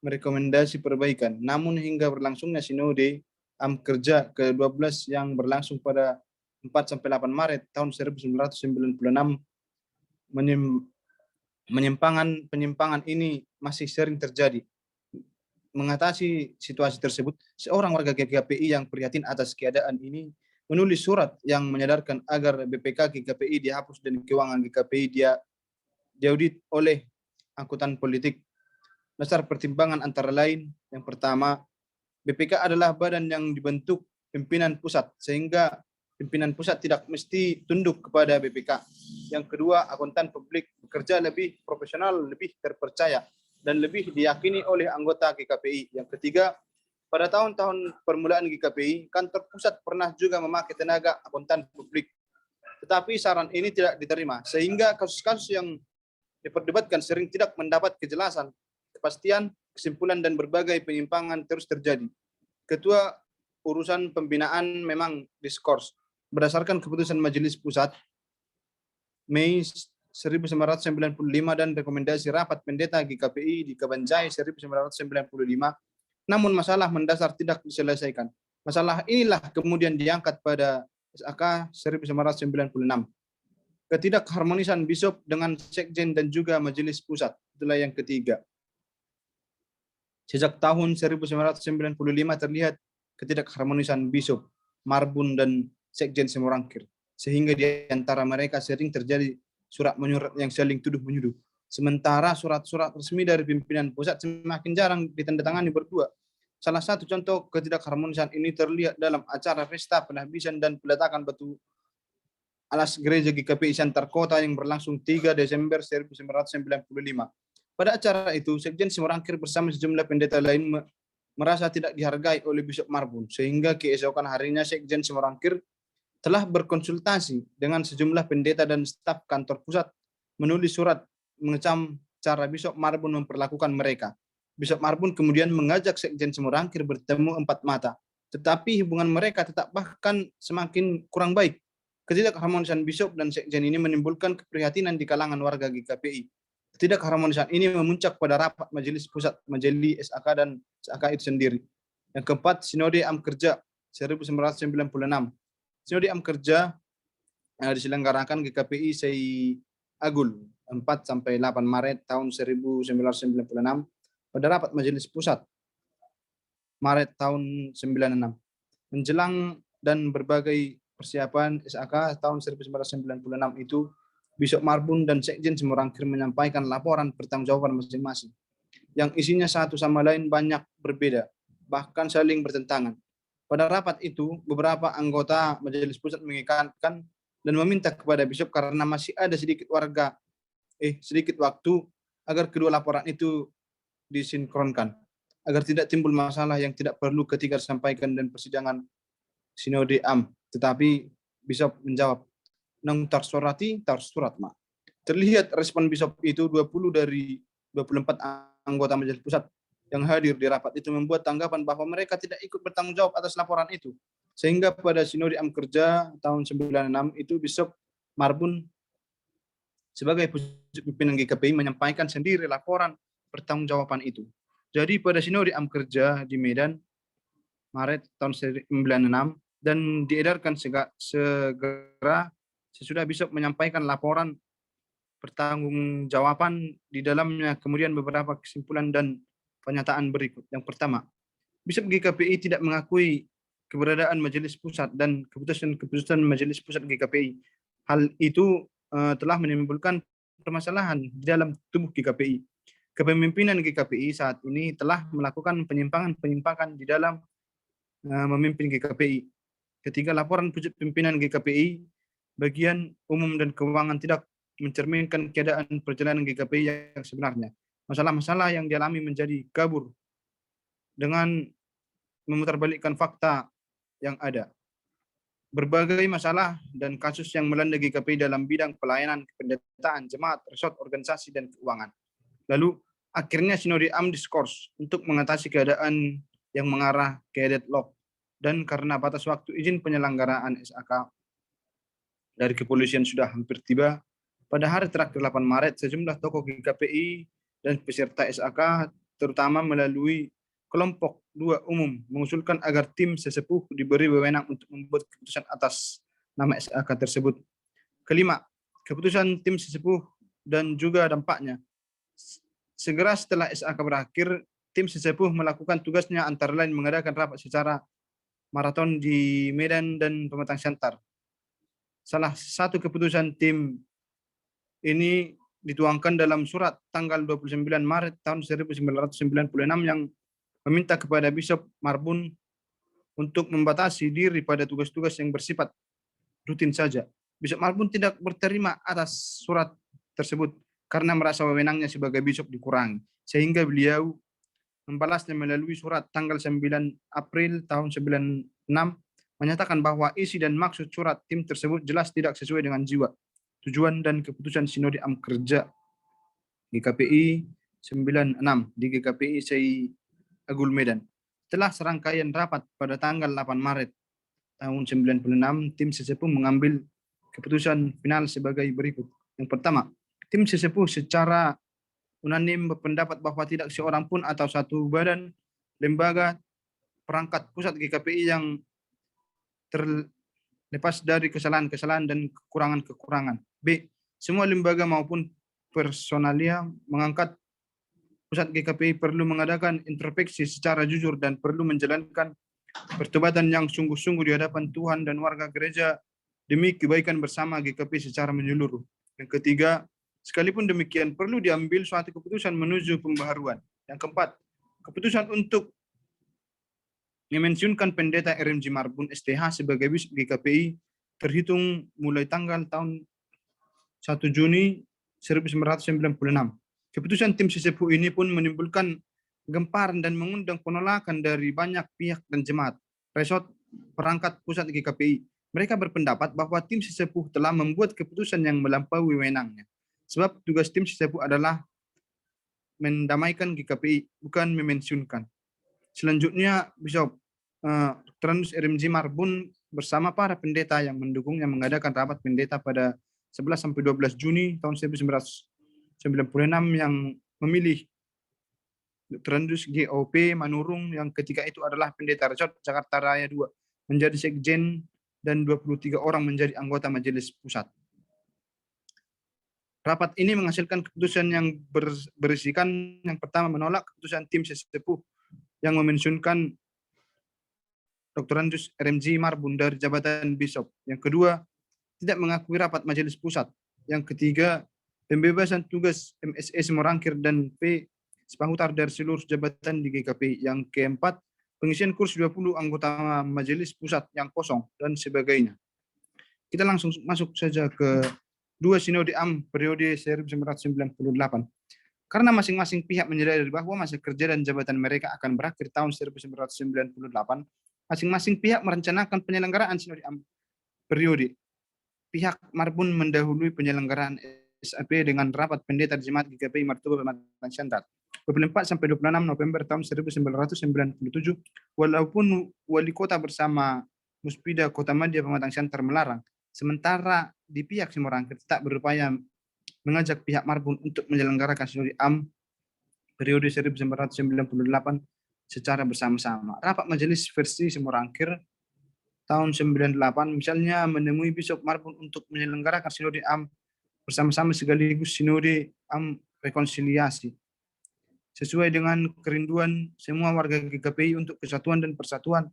merekomendasi perbaikan. Namun hingga berlangsungnya sinode Kerja ke-12 yang berlangsung pada 4-8 Maret tahun 1996, penyimpangan ini masih sering terjadi. Mengatasi situasi tersebut, seorang warga GKPI yang prihatin atas keadaan ini menulis surat yang menyadarkan agar BPK GKPI dihapus dan keuangan GKPI diaudit oleh angkutan politik. Dasar pertimbangan antara lain, yang pertama, BPK adalah badan yang dibentuk pimpinan pusat, sehingga pimpinan pusat tidak mesti tunduk kepada BPK. Yang kedua, akuntan publik bekerja lebih profesional, lebih terpercaya, dan lebih diyakini oleh anggota GKPI. Yang ketiga, pada tahun-tahun permulaan GKPI, kantor pusat pernah juga memakai tenaga akuntan publik. Tetapi saran ini tidak diterima, sehingga kasus-kasus yang diperdebatkan sering tidak mendapat kejelasan, kepastian, kesimpulan, dan berbagai penyimpangan terus terjadi. Ketua urusan pembinaan memang diskors. Berdasarkan keputusan Majelis Pusat Mei 1995 dan rekomendasi rapat pendeta GKPI di Kabanjai 1995, namun masalah mendasar tidak diselesaikan. Masalah inilah kemudian diangkat pada SAK 1996. Ketidakharmonisan Bishop dengan Sekjen dan juga Majelis Pusat. Itulah yang ketiga. Sejak tahun 1995 terlihat ketidakharmonisan Bishop, Marbun, dan Sekjen Semorangkir, sehingga di antara mereka sering terjadi surat menyurat yang saling tuduh-menyuduh. Sementara surat-surat resmi dari pimpinan pusat semakin jarang ditandatangani berdua. Salah satu contoh ketidakharmonisan ini terlihat dalam acara pesta penahbisan dan peletakan batu alas gereja GKPI Santar Kota yang berlangsung 3 Desember 1995. Pada acara itu, Sekjen Simorangkir bersama sejumlah pendeta lain merasa tidak dihargai oleh Bishop Marbun, sehingga keesokan harinya Sekjen Simorangkir telah berkonsultasi dengan sejumlah pendeta dan staf kantor pusat menulis surat mengecam cara Bishop Marbun memperlakukan mereka. Bishop Marbun kemudian mengajak Sekjen Simorangkir bertemu empat mata, tetapi hubungan mereka tetap bahkan semakin kurang baik. Ketidakharmonisan Bishop dan Sekjen ini menimbulkan keprihatinan di kalangan warga GKPI. Ketidakharmonisan ini memuncak pada rapat Majelis Pusat Majelis SAK dan SAK itu sendiri. Yang keempat, Sinode Am Kerja 1996. Sinode Am Kerja diselenggarakan GKPI Sei Agul 4 sampai 8 Maret tahun 1996 pada rapat Majelis Pusat Maret tahun 96. Menjelang dan berbagai persiapan SAK tahun 1996 itu, Bishop Marbun dan Sekjen Simorangkir menyampaikan laporan pertanggungjawaban masing-masing yang isinya satu sama lain banyak berbeda, bahkan saling bertentangan. Pada rapat itu, beberapa anggota Majelis Pusat mengingatkan dan meminta kepada Bishop karena masih ada sedikit waktu agar kedua laporan itu disinkronkan, agar tidak timbul masalah yang tidak perlu ketika disampaikan dan persidangan Sinode Am. Tetapi Bishop menjawab, "Nang tarsorati tarsurat, Ma." Terlihat respon Bishop itu 20 dari 24 anggota Majelis Pusat yang hadir di rapat itu membuat tanggapan bahwa mereka tidak ikut bertanggung jawab atas laporan itu. Sehingga pada Sinode Am Kerja tahun 96 itu Bishop Marbun sebagai pimpinan GKPI menyampaikan sendiri laporan pertanggungjawaban itu. Jadi pada Sinode Am Kerja di Medan Maret tahun 1996 dan diedarkan segera sesudah Bishop menyampaikan laporan pertanggungjawaban di dalamnya kemudian beberapa kesimpulan dan pernyataan berikut. Yang pertama, Bishop GKPI tidak mengakui keberadaan Majelis Pusat dan keputusan Majelis Pusat GKPI. Hal itu telah menimbulkan permasalahan di dalam tubuh GKPI. Kepemimpinan GKPI saat ini telah melakukan penyimpangan di dalam memimpin GKPI. Ketiga, laporan pucuk pimpinan GKPI bagian umum dan keuangan tidak mencerminkan keadaan perjalanan GKPI yang sebenarnya. Masalah-masalah yang dialami menjadi kabur dengan memutarbalikkan fakta yang ada. Berbagai masalah dan kasus yang melanda GKPI dalam bidang pelayanan kependetaan, jemaat, resort, organisasi, dan keuangan. Lalu akhirnya Sinode Am diskors untuk mengatasi keadaan yang mengarah ke deadlock, dan karena batas waktu izin penyelenggaraan SAK dari kepolisian sudah hampir tiba, pada hari terakhir 8 Maret sejumlah tokoh GKPI dan peserta SAK terutama melalui kelompok 2 umum mengusulkan agar tim sesepuh diberi wewenang untuk membuat keputusan atas nama SAK tersebut. Kelima, keputusan tim sesepuh dan juga dampaknya. Segera setelah SAK berakhir, tim sesepuh melakukan tugasnya antara lain mengadakan rapat secara maraton di Medan dan Pematang Siantar. Salah satu keputusan tim ini dituangkan dalam surat tanggal 29 Maret tahun 1996 yang meminta kepada Bishop Marbun untuk membatasi diri pada tugas-tugas yang bersifat rutin saja. Bishop Marbun tidak berterima atas surat tersebut karena merasa wewenangnya sebagai bishop dikurangi, sehingga beliau membalasnya melalui surat tanggal 9 April tahun 96 menyatakan bahwa isi dan maksud surat tim tersebut jelas tidak sesuai dengan jiwa, tujuan dan keputusan Sinode Am Kerja GKPI 96 di GKPI Sei Agul Medan. Setelah serangkaian rapat pada tanggal 8 Maret tahun 96, tim sesepuh mengambil keputusan final sebagai berikut. Yang pertama, tim sesepuh secara unanim berpendapat bahwa tidak seorang pun atau satu badan, lembaga, perangkat pusat GKPI yang terlepas dari kesalahan-kesalahan dan kekurangan-kekurangan. B. Semua lembaga maupun personalia mengangkat pusat GKPI perlu mengadakan introspeksi secara jujur dan perlu menjalankan pertobatan yang sungguh-sungguh di hadapan Tuhan dan warga gereja demi kebaikan bersama GKPI secara menyeluruh. Yang ketiga, sekalipun demikian perlu diambil suatu keputusan menuju pembaharuan. Yang keempat, keputusan untuk memensiunkan pendeta RMJ Marbun STH sebagai bishop GKPI terhitung mulai tanggal tahun 1 Juni 1996. Keputusan tim sesepuh ini pun menimbulkan gemparan dan mengundang penolakan dari banyak pihak dan jemaat resort perangkat pusat GKPI. Mereka berpendapat bahwa tim sesepuh telah membuat keputusan yang melampaui wewenangnya. Sebab tugas tim sesepuh adalah mendamaikan GKPI, bukan memensiunkan. Selanjutnya, Bishop Trans RMJ Marbun bersama para pendeta yang mendukungnya mengadakan rapat pendeta pada 11-12 Juni tahun 1996 yang memilih Dr. Andus GOP Manurung yang ketika itu adalah pendeta resort Jakarta Raya 2 menjadi sekjen dan 23 orang menjadi anggota majelis pusat. Rapat ini menghasilkan keputusan yang berisikan yang pertama menolak keputusan tim sesepuh yang memensiunkan Dr. Andus RMJ Marbun dari jabatan Bishop. Yang kedua, tidak mengakui rapat majelis pusat. Yang ketiga, pembebasan tugas MSE Semorangkir dan P. Sepahutar dari seluruh jabatan di GKPI. Yang keempat, pengisian kursi 20 anggota majelis pusat yang kosong dan sebagainya. Kita langsung masuk saja ke 2 Sinode AM periode 1998. Karena masing-masing pihak menyadari bahwa masa kerja dan jabatan mereka akan berakhir tahun 1998, masing-masing pihak merencanakan penyelenggaraan Sinode AM periode. Pihak Marbun mendahului penyelenggaraan SAP dengan rapat pendeta di Jemaat GKPI Martoba Pematang Siantar 24-26 November tahun 1997, walaupun wali kota bersama Muspida Kota Madya Pematang Siantar melarang, sementara di pihak Semorangkir tak berupaya mengajak pihak Marbun untuk menyelenggarakan Sinode AM periode 1998 secara bersama-sama. Rapat majelis versi Semorangkir tahun 98 misalnya menemui Bishop Marbun untuk menyelenggarakan Sinode AM bersama-sama sekaligus Sinode AM rekonsiliasi. Sesuai dengan kerinduan semua warga GKPI untuk kesatuan dan persatuan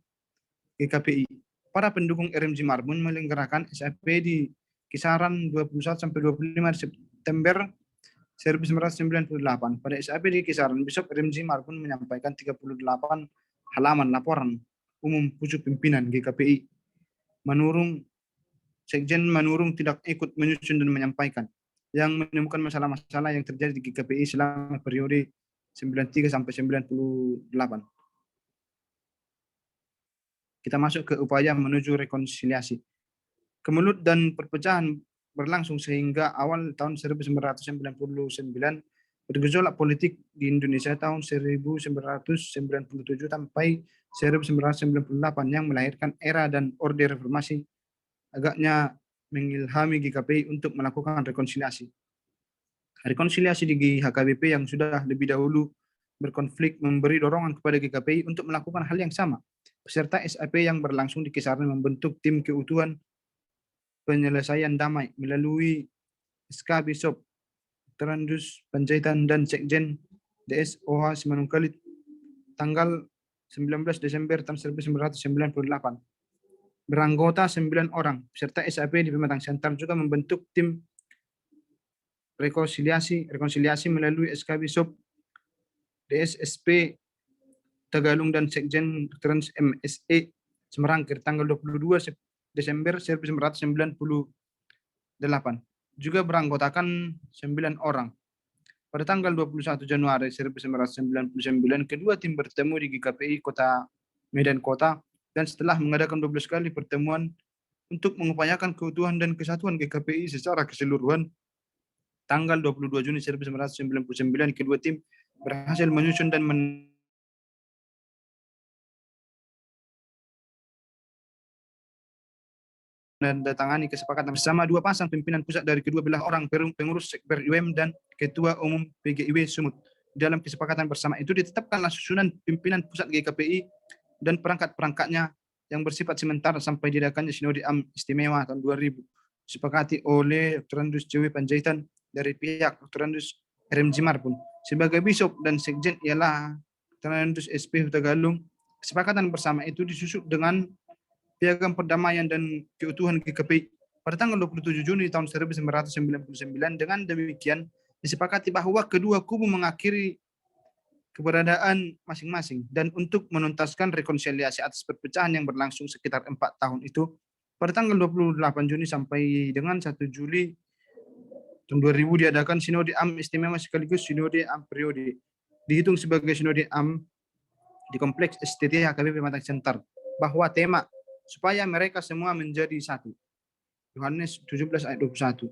GKPI. Para pendukung RMJ Marbun menyelenggarakan SAP di kisaran 21-25 September 1998. Pada SAP di kisaran, Bishop RMJ Marbun menyampaikan 38 halaman laporan umum pucuk pimpinan GKPI. Sekjen Manurung tidak ikut menyusun dan menyampaikan yang menemukan masalah-masalah yang terjadi di GKPI selama periode 93 sampai 98. Kita masuk ke upaya menuju rekonsiliasi. Kemelut dan perpecahan berlangsung sehingga awal tahun 1999 bergejolak politik di Indonesia tahun 1997 sampai 1998 yang melahirkan era dan orde reformasi agaknya mengilhami GKPI untuk melakukan rekonsiliasi. Rekonsiliasi di HKBP yang sudah lebih dahulu berkonflik memberi dorongan kepada GKPI untuk melakukan hal yang sama. Peserta SAP yang berlangsung di kisaran membentuk tim keutuhan penyelesaian damai melalui SK Bishop Terandus Panjaitan dan Sekjen DS OH Simanungkalit tanggal 19 Desember tahun 1998. Beranggota 9 orang. Peserta SAP di Pematang Siantar juga membentuk tim rekonsiliasi melalui SK Bishop DSSP Tagalung dan Sekjen Trans MSE Semorangkir tanggal 22 Desember 1998. Juga beranggotakan 9 orang. Pada tanggal 21 Januari 1999, kedua tim bertemu di GKPI Kota Medan Kota dan setelah mengadakan 12 kali pertemuan untuk mengupayakan keutuhan dan kesatuan GKPI secara keseluruhan, tanggal 22 Juni 1999, kedua tim berhasil menyusun dan menandatangani kesepakatan bersama dua pasang pimpinan pusat dari kedua belah orang pengurus Sekber UM dan Ketua Umum PGIW Sumut. Dalam kesepakatan bersama itu ditetapkanlah susunan pimpinan pusat GKPI dan perangkat-perangkatnya yang bersifat sementara sampai diadakannya Sinode AM Istimewa tahun 2000. Disepakati oleh Dr. Andus JW Panjaitan dari pihak Dr. Andus RMJ Marbun. Sebagai Bishop dan Sekjen ialah Dr. Andus SP Tagalung. Kesepakatan bersama itu disusun dengan Piagam Perdamaian dan Keutuhan GKPI pada tanggal 27 Juni tahun 1999. Dengan demikian disepakati bahwa kedua kubu mengakhiri keberadaan masing-masing dan untuk menuntaskan rekonsiliasi atas perpecahan yang berlangsung sekitar 4 tahun itu, Pada tanggal 28 Juni sampai dengan 1 Juli tahun 2000 diadakan Sinode AM Istimewa sekaligus Sinode AM Periode. Dihitung sebagai Sinode AM di Kompleks STT HKBP Matang Center, bahwa tema supaya mereka semua menjadi satu. Yohanes 17 ayat 21.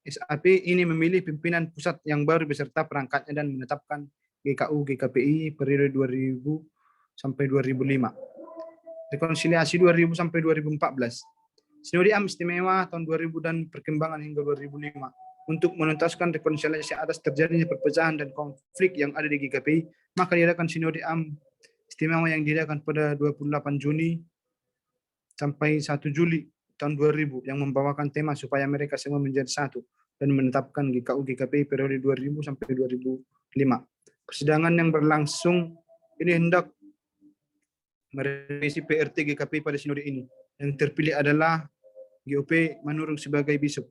SAP ini memilih pimpinan pusat yang baru beserta perangkatnya dan menetapkan GKU GKPI periode 2000 sampai 2005. Rekonsiliasi 2000 sampai 2014. Sinode AM Istimewa tahun 2000 dan perkembangan hingga 2005. Untuk menuntaskan rekonsiliasi atas terjadinya perpecahan dan konflik yang ada di GKPI, maka diadakan Sinode AM Istimewa yang diadakan pada 28 Juni sampai 1 Juli tahun 2000 yang membawakan tema supaya mereka semua menjadi satu dan menetapkan GKU GKPI periode 2000 sampai 2005. Persidangan yang berlangsung ini hendak merevisi PRT GKPI pada sinode ini. Yang terpilih adalah GOP Manurung sebagai bisop.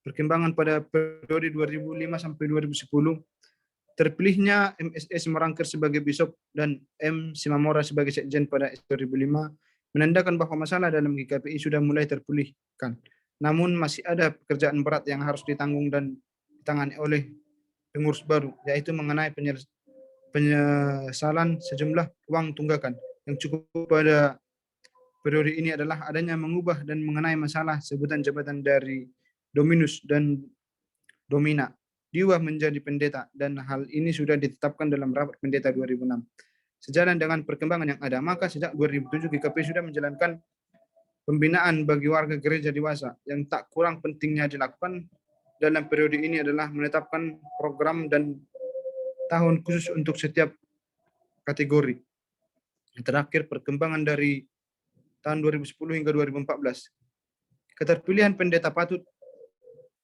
Perkembangan pada periode 2005 sampai 2010, terpilihnya MSE Semerangkir sebagai bisop dan M. Simamora sebagai sekjen pada 2005 menandakan bahwa masalah dalam GKPI sudah mulai terpulihkan. Namun masih ada pekerjaan berat yang harus ditanggung dan ditangani oleh pengurus baru, yaitu mengenai penyesalan sejumlah uang tunggakan. Yang cukup pada periode ini adalah adanya mengubah dan mengenai masalah sebutan jabatan dari Dominus dan Domina diubah menjadi pendeta, dan hal ini sudah ditetapkan dalam rapat pendeta 2006. Sejalan dengan perkembangan yang ada, maka sejak 2007 GKPI sudah menjalankan pembinaan bagi warga gereja dewasa. Yang tak kurang pentingnya dilakukan dalam periode ini adalah menetapkan program dan tahun khusus untuk setiap kategori. Yang terakhir, perkembangan dari tahun 2010 hingga 2014. Keterpilihan pendeta Patut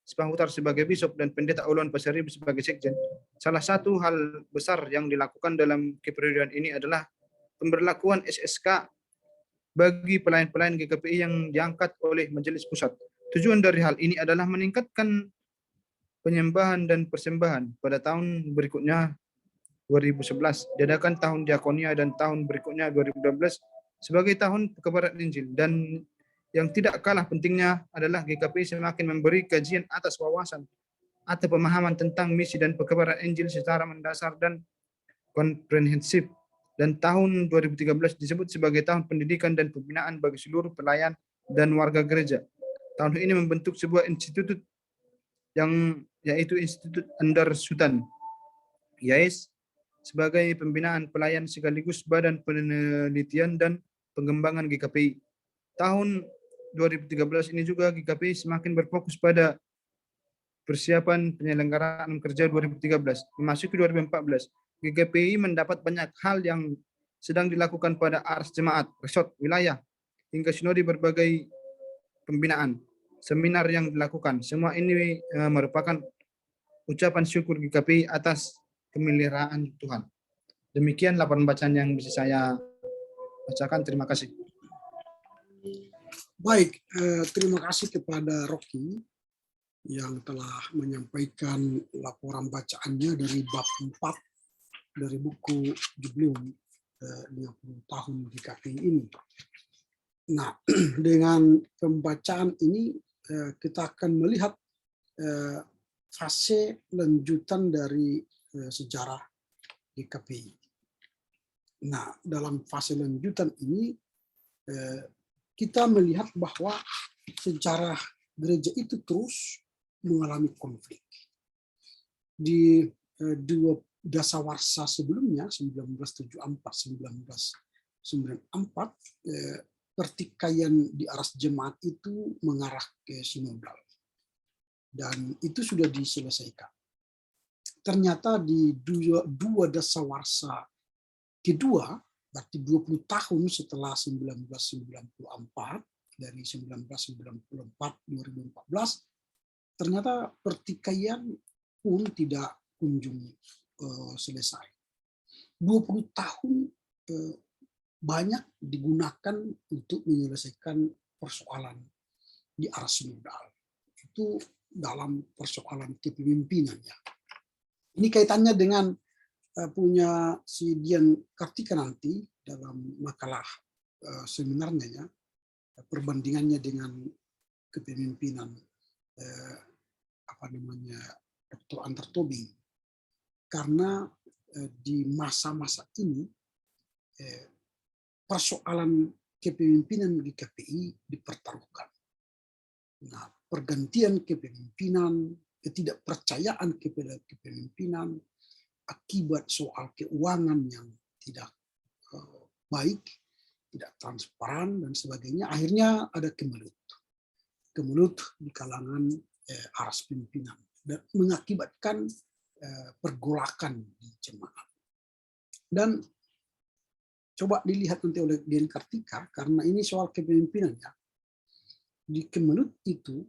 Sipahutar sebagai bisop dan pendeta Ulon Pasaribu sebagai sekjen. Salah satu hal besar yang dilakukan dalam keperiodaan ini adalah pemberlakuan SSK bagi pelayan-pelayan GKPI yang diangkat oleh Majelis Pusat. Tujuan dari hal ini adalah meningkatkan penyembahan dan persembahan. Pada tahun berikutnya 2011 diadakan tahun diakonia dan tahun berikutnya 2012 sebagai tahun kebenaran Injil. Dan yang tidak kalah pentingnya adalah GKPI semakin memberi kajian atas wawasan atau pemahaman tentang misi dan kebenaran Injil secara mendasar dan komprehensif. Dan tahun 2013 disebut sebagai tahun pendidikan dan pembinaan bagi seluruh pelayan dan warga gereja. Tahun ini membentuk sebuah institut yang yaitu Institut Andar Sutan, YAIS, sebagai pembinaan pelayan sekaligus badan penelitian dan pengembangan GKPI. Tahun 2013 ini juga GKPI semakin berfokus pada persiapan penyelenggaraan kerja 2013. Memasuki 2014, GKPI mendapat banyak hal yang sedang dilakukan pada ars jemaat, resort, wilayah, hingga sinode berbagai pembinaan, seminar yang dilakukan. Semua ini merupakan ucapan syukur GKPI atas pemeliharaan Tuhan. Demikian laporan bacaan yang bisa saya bacakan. Terima kasih. Baik, terima kasih kepada Rocky yang telah menyampaikan laporan bacaannya dari bab 4 dari buku Jubileum 50 tahun GKPI ini. Nah, dengan pembacaan ini kita akan melihat fase lanjutan dari sejarah GKPI. Nah, dalam fase lanjutan ini kita melihat bahwa sejarah gereja itu terus mengalami konflik. Di dua dasawarsa sebelumnya, 1974-1994, pertikaian di aras jemaat itu mengarah ke sinodal. Dan itu sudah diselesaikan. Ternyata di dua dasawarsa kedua, berarti 20 tahun setelah 1994, dari 1994-2014, ternyata pertikaian pun tidak kunjung selesai. 20 tahun banyak digunakan untuk menyelesaikan persoalan di arah sinodal. Itu dalam persoalan kepemimpinan. Ya. Ini kaitannya dengan punya si Dian Kartika nanti dalam makalah seminarnya ya, perbandingannya dengan kepemimpinan Dr. Antar Tobing, karena di masa-masa ini persoalan kepemimpinan di KPI dipertaruhkan. Nah, pergantian kepemimpinan, ketidakpercayaan kepada kepemimpinan, akibat soal keuangan yang tidak baik, tidak transparan dan sebagainya, akhirnya ada kemelut di kalangan aras pimpinan dan mengakibatkan pergolakan di jemaat. Dan coba dilihat nanti oleh Dian Kartika, karena ini soal kepemimpinan ya. Di kemelut itu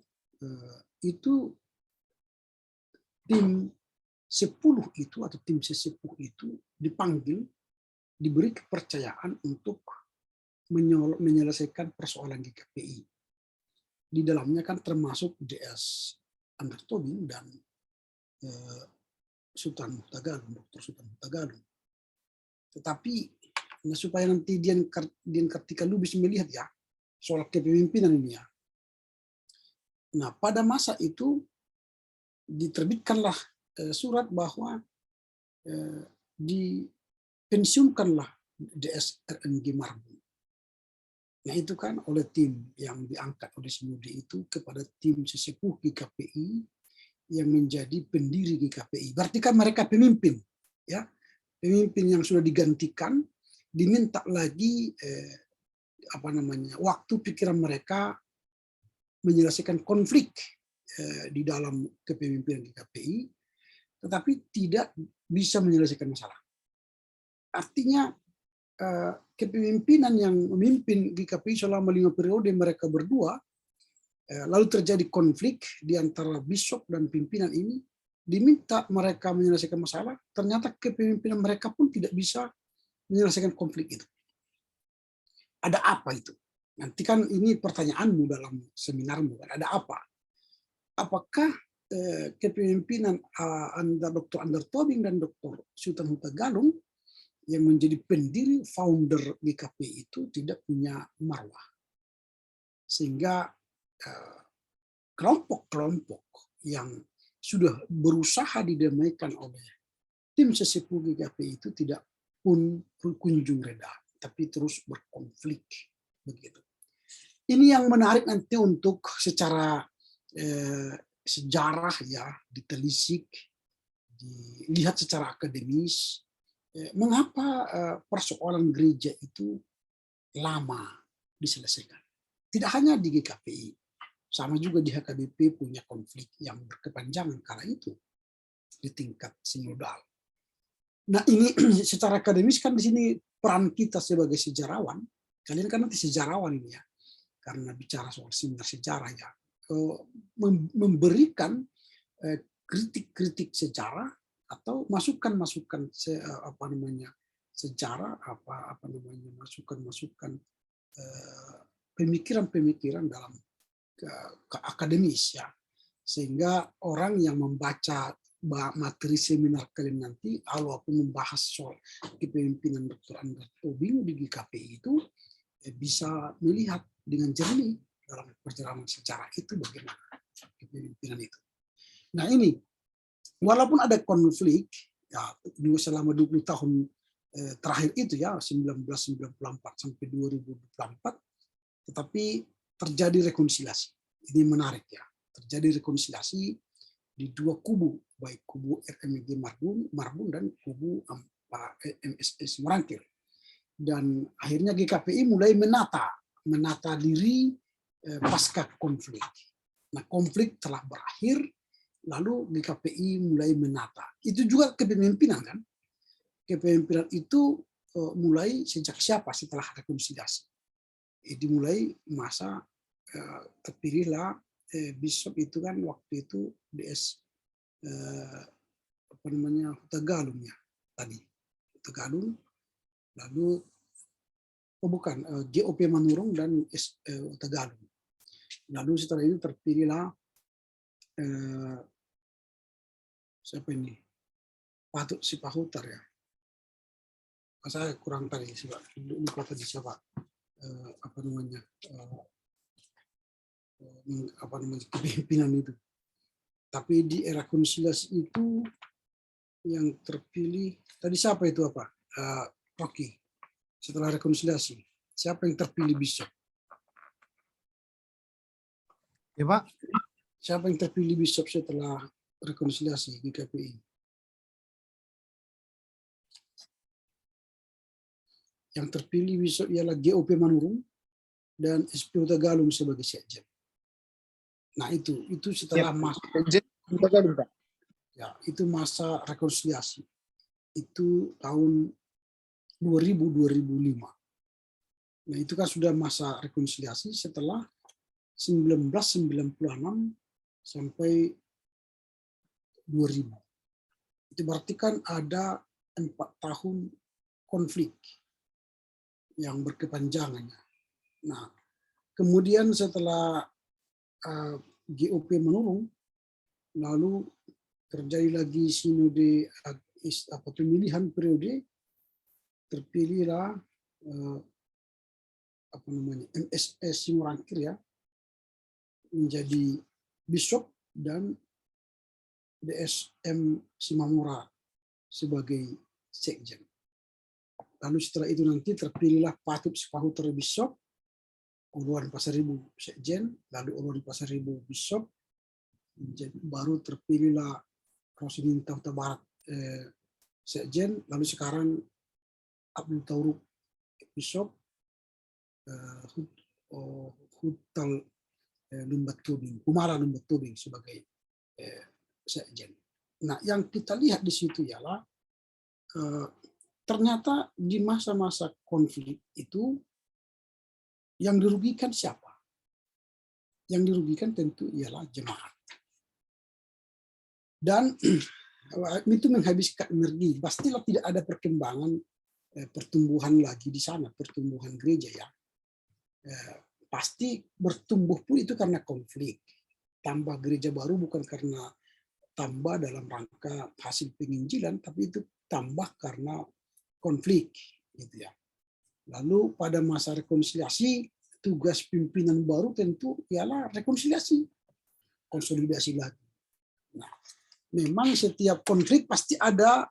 tim 10 itu atau tim sesepuh itu dipanggil, diberi kepercayaan untuk menyelesaikan persoalan GKPI. Di dalamnya kan termasuk DS Antar Tobing dan Sultan Muhtagalung, Dr. Sultan Muhtagalung. Tetapi supaya nanti Dian Kartika Lubis melihat ya soal kepemimpinan ini ya. Nah, pada masa itu diterbitkanlah surat bahwa dipensiunkanlah DS RNG Marbun. Nah, itu kan oleh tim yang diangkat oleh Sinode itu kepada tim sesepuh GKPI yang menjadi pendiri GKPI. Berarti kan mereka pemimpin, ya, pemimpin yang sudah digantikan, diminta lagi waktu pikiran mereka menyelesaikan konflik di dalam kepemimpinan GKPI, tetapi tidak bisa menyelesaikan masalah. Artinya kepemimpinan yang memimpin GKPI selama 5 periode mereka berdua, lalu terjadi konflik di antara bishop dan pimpinan ini, diminta mereka menyelesaikan masalah, ternyata kepemimpinan mereka pun tidak bisa menyelesaikan konflik itu. Ada apa itu? Nanti kan ini pertanyaanmu dalam seminarmu, kan ada apa? Apakah kepemimpinan Dr. Antar Tobing dan Dr. Sultan Muhtagalung yang menjadi pendiri founder GKPI itu tidak punya marwah, sehingga kelompok-kelompok yang sudah berusaha didamaikan oleh tim sesepuh GKPI itu tidak pun kunjung reda, tapi terus berkonflik begitu. Ini yang menarik nanti untuk secara sejarah ya ditelisik, dilihat secara akademis. Mengapa persoalan gereja itu lama diselesaikan? Tidak hanya di GKPI, sama juga di HKBP punya konflik yang berkepanjangan kala itu di tingkat sinodal. Nah, ini secara akademis kan di sini peran kita sebagai sejarawan, kalian kan nanti sejarawan ini ya, karena bicara soal seminar sejarah ya, memberikan kritik-kritik sejarah atau masukan-masukan sejarah, masukan-masukan pemikiran-pemikiran dalam ke akademis ya, sehingga orang yang membaca materi seminar kalian nanti, walaupun membahas soal kepemimpinan Dr. Antar Tobing di GKPI itu bisa melihat dengan jernih dalam perjalanan sejarah itu bagaimana kepemimpinan itu. Nah, ini walaupun ada konflik ya selama 20 tahun terakhir itu ya 1994 sampai 2024, tetapi terjadi rekonsiliasi. Ini menarik ya, terjadi rekonsiliasi di dua kubu, baik kubu RMG Marbun dan kubu MSS Merangkil. Dan akhirnya GKPI mulai menata diri pasca konflik. Nah, konflik telah berakhir, lalu GKPI mulai menata. Itu juga kepemimpinan kan? Kepemimpinan itu mulai sejak siapa setelah rekonsiliasi? Dimulai masa terpilihlah bishop itu kan waktu itu DS Huhtagalung ya tadi. Huhtagalung, lalu GOP Manurung dan Huhtagalung. Lalu setelah itu terpilihlah siapa ini? Patut Sipahutar ya. Saya kurang tadi lupa tadi siapa. kepemimpinan itu. Tapi di era rekonsiliasi itu yang terpilih tadi siapa itu apa? Rocky. Setelah rekonsiliasi, siapa yang terpilih bishop? Ya Pak. Siapa yang terpilih bishop setelah rekonsiliasi di KPI? Yang terpilih bishop ialah GOP Manurung dan SP Huta Galung sebagai sekjen. Nah itu setelah masa ya, itu masa rekonsiliasi. Itu tahun 2000-2005. Nah itu kan sudah masa rekonsiliasi setelah 1996 sampai 2000. Itu berarti kan ada 4 tahun konflik yang berkepanjangan. Nah kemudian setelah GOP menurun, lalu terjadi lagi sinode pemilihan periode, terpilihlah MSS Simorangkir ya menjadi bishop dan DSM Simamura sebagai sekjen. Lalu setelah itu nanti terpilihlah Patip Sepahuter bishop, Uluan Pasaribu sekjen, lalu Uluan Pasaribu bishop, baru terpilihlah Rosiminta Huta Barat sekjen, lalu sekarang Abdul Tauruk bishop, Hutal Lumbat Tubing, Kumara Lumbat Tubing sebagai sekjen. Nah, yang kita lihat di situ ialah ternyata di masa-masa konflik itu yang dirugikan siapa? Yang dirugikan tentu ialah jemaat. Dan itu menghabiskan energi. Pastilah tidak ada perkembangan pertumbuhan lagi di sana, pertumbuhan gereja ya. Pasti bertumbuh pun itu karena konflik. Tambah gereja baru bukan karena tambah dalam rangka hasil penginjilan, tapi itu tambah karena konflik, gitu ya. Lalu pada masa rekonsiliasi, tugas pimpinan baru tentu ialah rekonsiliasi, konsolidasi lagi. Nah, memang setiap konflik pasti ada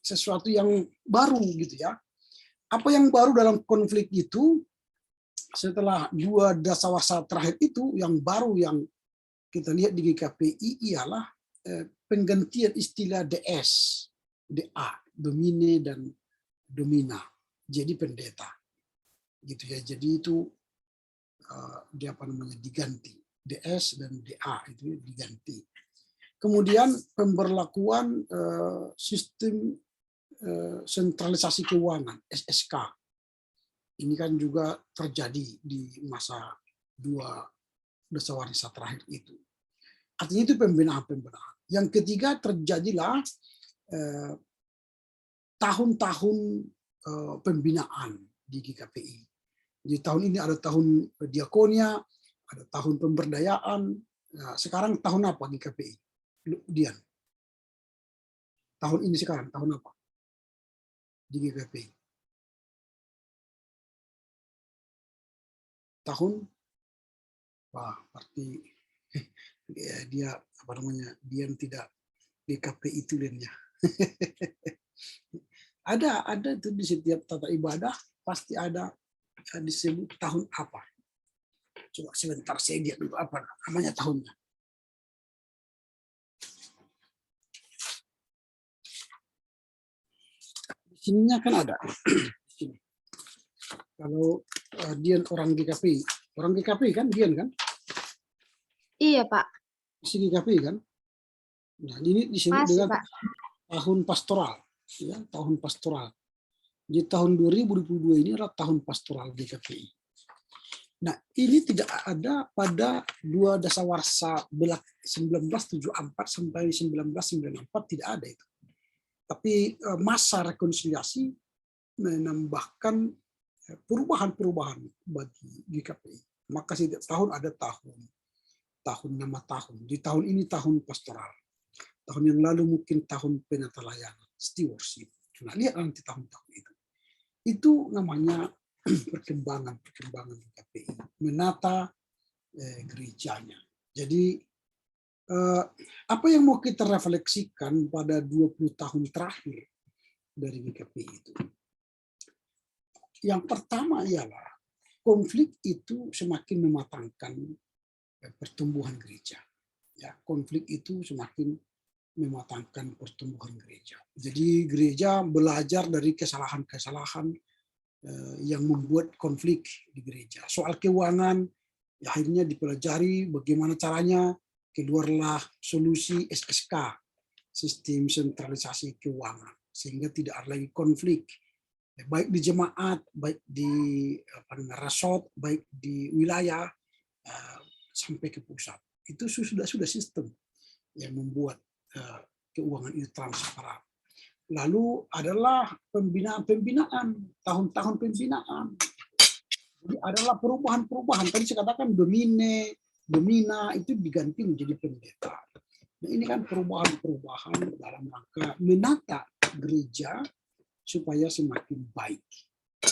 sesuatu yang baru, gitu ya. Apa yang baru dalam konflik itu? Setelah 2 dasawarsa terakhir itu, yang baru yang kita lihat di GKPI ialah penggantian istilah DS, DA, domine dan domina, jadi pendeta, gitu ya. Jadi itu diganti, DS dan DA itu diganti. Kemudian pemberlakuan sistem sentralisasi keuangan (SSK). Ini kan juga terjadi di masa 2 dasawarsa terakhir itu. Artinya itu pembinaan-pembinaan. Yang ketiga terjadilah tahun-tahun pembinaan di GKPI. Jadi tahun ini ada tahun diakonia, ada tahun pemberdayaan. Nah, sekarang tahun apa GKPI? Dian. Tahun ini sekarang tahun apa di GKPI? Tahun, wah, berarti dia Dian tidak GKPI itu lainnya. ada itu di setiap tata ibadah pasti ada disebut tahun apa. Coba sebentar saya lihat dulu apa namanya tahunnya. Di sininya kan ada. Kalau Dian orang GKPI kan Dian kan? Iya Pak. Isi GKPI kan? Nah ini disebut dengan Pak. Tahun pastoral, ya tahun pastoral. Di tahun 2022 ini adalah tahun pastoral GKPI. Nah ini tidak ada pada 2 dasawarsa 1974 sampai 1994 tidak ada itu. Tapi masa rekonsiliasi menambahkan perubahan-perubahan bagi GKPI. Maka setiap tahun ada nama tahun. Di tahun ini tahun pastoral. Tahun yang lalu mungkin tahun penata layanan, stewardship. Nah, lihat nanti tahun-tahun itu. Itu namanya perkembangan GKPI, menata gerejanya. Jadi apa yang mau kita refleksikan pada 20 tahun terakhir dari GKPI itu? Yang pertama ialah konflik itu semakin mematangkan pertumbuhan gereja. Ya, konflik itu semakin mematangkan pertumbuhan gereja. Jadi gereja belajar dari kesalahan-kesalahan yang membuat konflik di gereja. Soal keuangan, ya akhirnya dipelajari bagaimana caranya, keluarlah solusi SSK, sistem sentralisasi keuangan, sehingga tidak ada lagi konflik, baik di jemaat, baik di resort, baik di wilayah, sampai ke pusat. Itu sudah sistem yang membuat keuangan itu transparan. Lalu adalah pembinaan, tahun-tahun pembinaan. Jadi adalah perubahan-perubahan. Tadi saya katakan domina itu diganti menjadi pendeta. Nah, ini kan perubahan-perubahan dalam rangka menata gereja supaya semakin baik.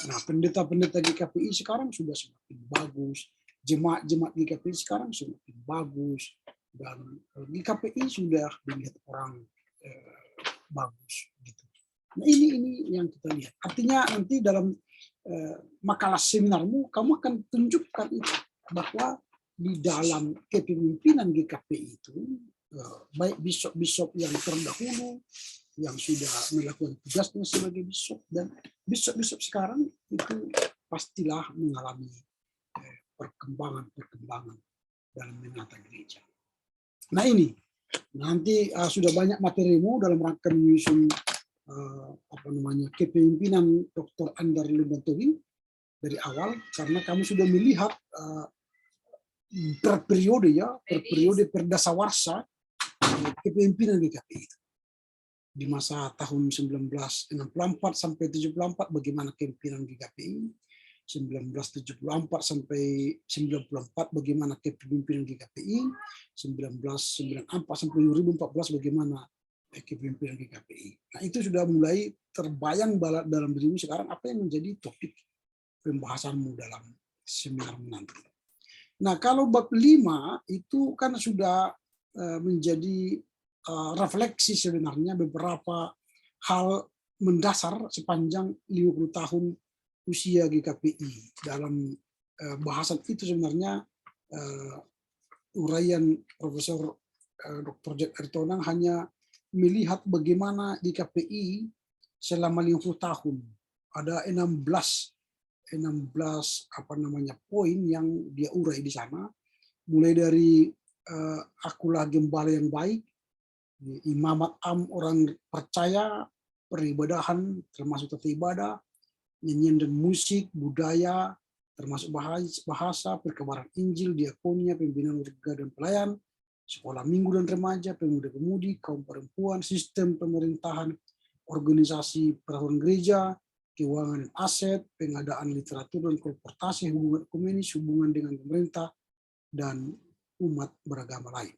Nah, pendeta-pendeta GKPI sekarang sudah semakin bagus. Jemaat-jemaat GKPI sekarang semakin bagus. Dan GKPI sudah dilihat orang bagus gitu. Nah, ini yang kita lihat. Artinya nanti dalam makalah seminarmu kamu akan tunjukkan itu, bahwa di dalam kepemimpinan GKPI itu baik bisop-bisop yang terdahulu yang sudah melakukan tugasnya sebagai bisop dan bisop-bisop sekarang itu pastilah mengalami perkembangan dalam menata gereja. Nah, ini nanti sudah banyak materimu dalam rangka menyusun kepemimpinan Dr. Andar Lubantowi dari awal, karena kamu sudah melihat per periode perdasawarsa kepemimpinan GKPI itu. Di masa tahun 1964 sampai 74 bagaimana kepemimpinan GKPI, 1974 sampai 94 bagaimana kepemimpinan GKPI, 1994 sampai 2014 bagaimana kepemimpinan GKPI. Nah, itu sudah mulai terbayang dalam dirimu sekarang apa yang menjadi topik pembahasanmu dalam seminar nanti. Nah, kalau bab 5 itu kan sudah menjadi refleksi sebenarnya beberapa hal mendasar sepanjang 50 tahun usia GKPI. Dalam bahasan itu sebenarnya uraian Profesor Dr. Jack Aritonang hanya melihat bagaimana GKPI selama 50 tahun. Ada 16 poin yang dia urai di sana, mulai dari akulah gembala yang baik, imamat orang percaya, peribadahan termasuk tata ibadah, nyanyian dan musik, budaya, termasuk bahasa, perkabaran Injil, diakonia, pembinaan warga dan pelayan, sekolah minggu dan remaja, pemuda-pemudi, kaum perempuan, sistem pemerintahan, organisasi peraturan gereja, keuangan dan aset, pengadaan literatur dan transportasi, hubungan ekumenis, hubungan dengan pemerintah, dan umat beragama lain.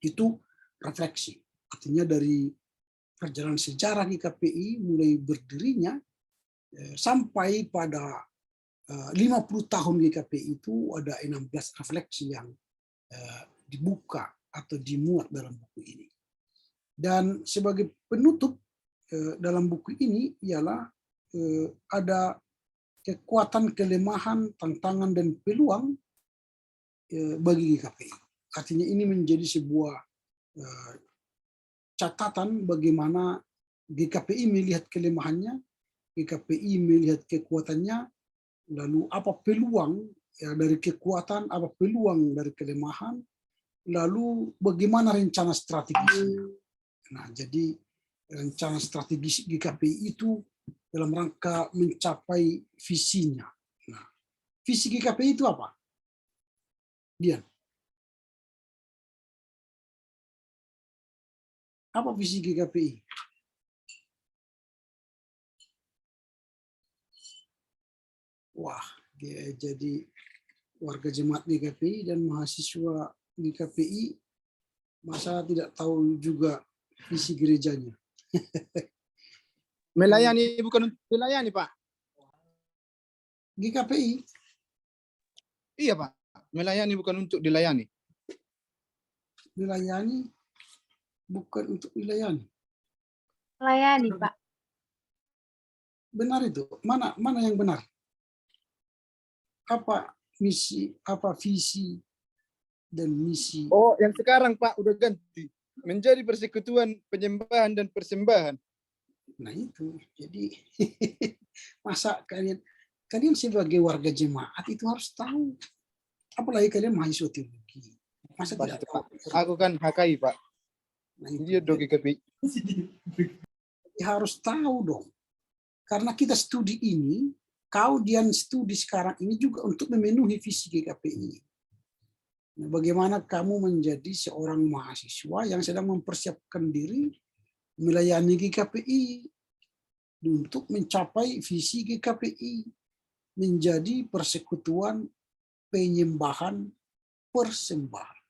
Itu refleksi. Artinya dari perjalanan sejarah GKPI mulai berdirinya sampai pada 50 tahun GKPI itu ada 16 refleksi yang dibuka atau dimuat dalam buku ini. Dan sebagai penutup dalam buku ini ialah ada kekuatan, kelemahan, tantangan, dan peluang bagi GKPI. Artinya ini menjadi sebuah catatan bagaimana GKPI melihat kelemahannya, GKPI melihat kekuatannya, lalu apa peluang dari kekuatan, apa peluang dari kelemahan, lalu bagaimana rencana strategisnya. Nah, jadi rencana strategis GKPI itu dalam rangka mencapai visinya. Nah, visi GKPI itu apa? Dian. Apa visi GKPI? Wah, jadi warga jemaat GKPI dan mahasiswa GKPI masa tidak tahu juga visi gerejanya. Melayani bukan untuk melayani, Pak. GKPI. Iya Pak, melayani bukan untuk dilayani. Dilayani bukan untuk dilayani. Melayani, Pak. Benar itu. Mana yang benar? Apa misi, apa visi dan misi? Oh, yang sekarang Pak udah ganti menjadi persekutuan penyembahan dan persembahan. Nah itu. Jadi masa kalian sebagai warga jemaat itu harus tahu. Apalagi kalian mahasiswa teologi. Masa Pas tidak itu, tahu? Pak. Aku kan HKI Pak. Nah, itu. Dia do GKPI. Harus tahu dong. Karena kita studi ini, kau Dian studi sekarang ini juga untuk memenuhi visi GKPI. Nah, bagaimana kamu menjadi seorang mahasiswa yang sedang mempersiapkan diri melayani GKPI untuk mencapai visi GKPI menjadi persekutuan penyembahan persembahan.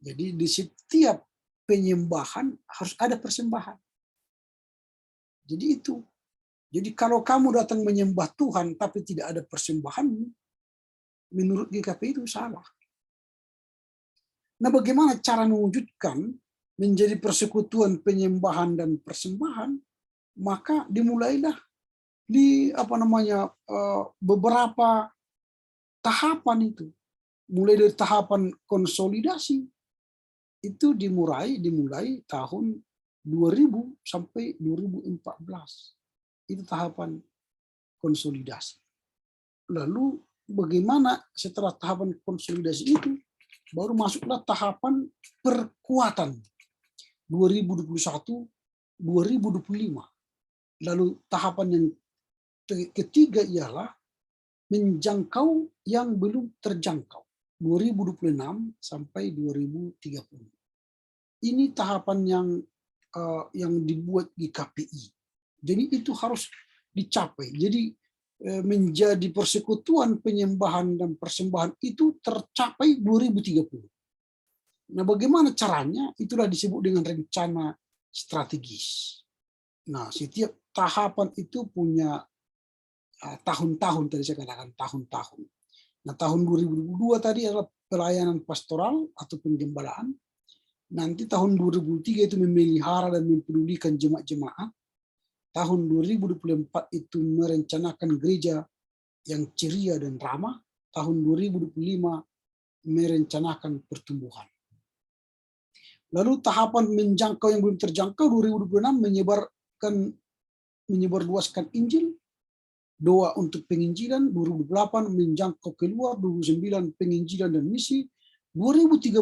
Jadi di setiap penyembahan harus ada persembahan. Jadi itu. Jadi kalau kamu datang menyembah Tuhan tapi tidak ada persembahan, menurut GKPI itu salah. Nah, bagaimana cara mewujudkan menjadi persekutuan penyembahan dan persembahan? Maka dimulailah di beberapa tahapan itu. Mulai dari tahapan konsolidasi itu dimulai tahun 2000 sampai 2014. Itu tahapan konsolidasi. Lalu bagaimana setelah tahapan konsolidasi itu baru masuklah tahapan perkuatan 2021-2025. Lalu tahapan yang ketiga ialah menjangkau yang belum terjangkau 2026 sampai 2030. Ini tahapan yang dibuat di KPI. Jadi itu harus dicapai. Jadi menjadi persekutuan penyembahan dan persembahan itu tercapai 2030. Nah, bagaimana caranya? Itulah disebut dengan rencana strategis. Nah, setiap tahapan itu punya tahun-tahun, tadi saya katakan tahun-tahun. Nah, tahun 2022 tadi adalah pelayanan pastoral atau penggembalaan. Nanti tahun 2003 itu memelihara dan mempedulikan jemaat-jemaat. Tahun 2024 itu merencanakan gereja yang ceria dan ramah. Tahun 2025 merencanakan pertumbuhan. Lalu tahapan menjangkau yang belum terjangkau 2026 menyebarluaskan Injil. Doa untuk penginjilan 2008 menjangkau keluar, 2009 penginjilan dan misi, 2030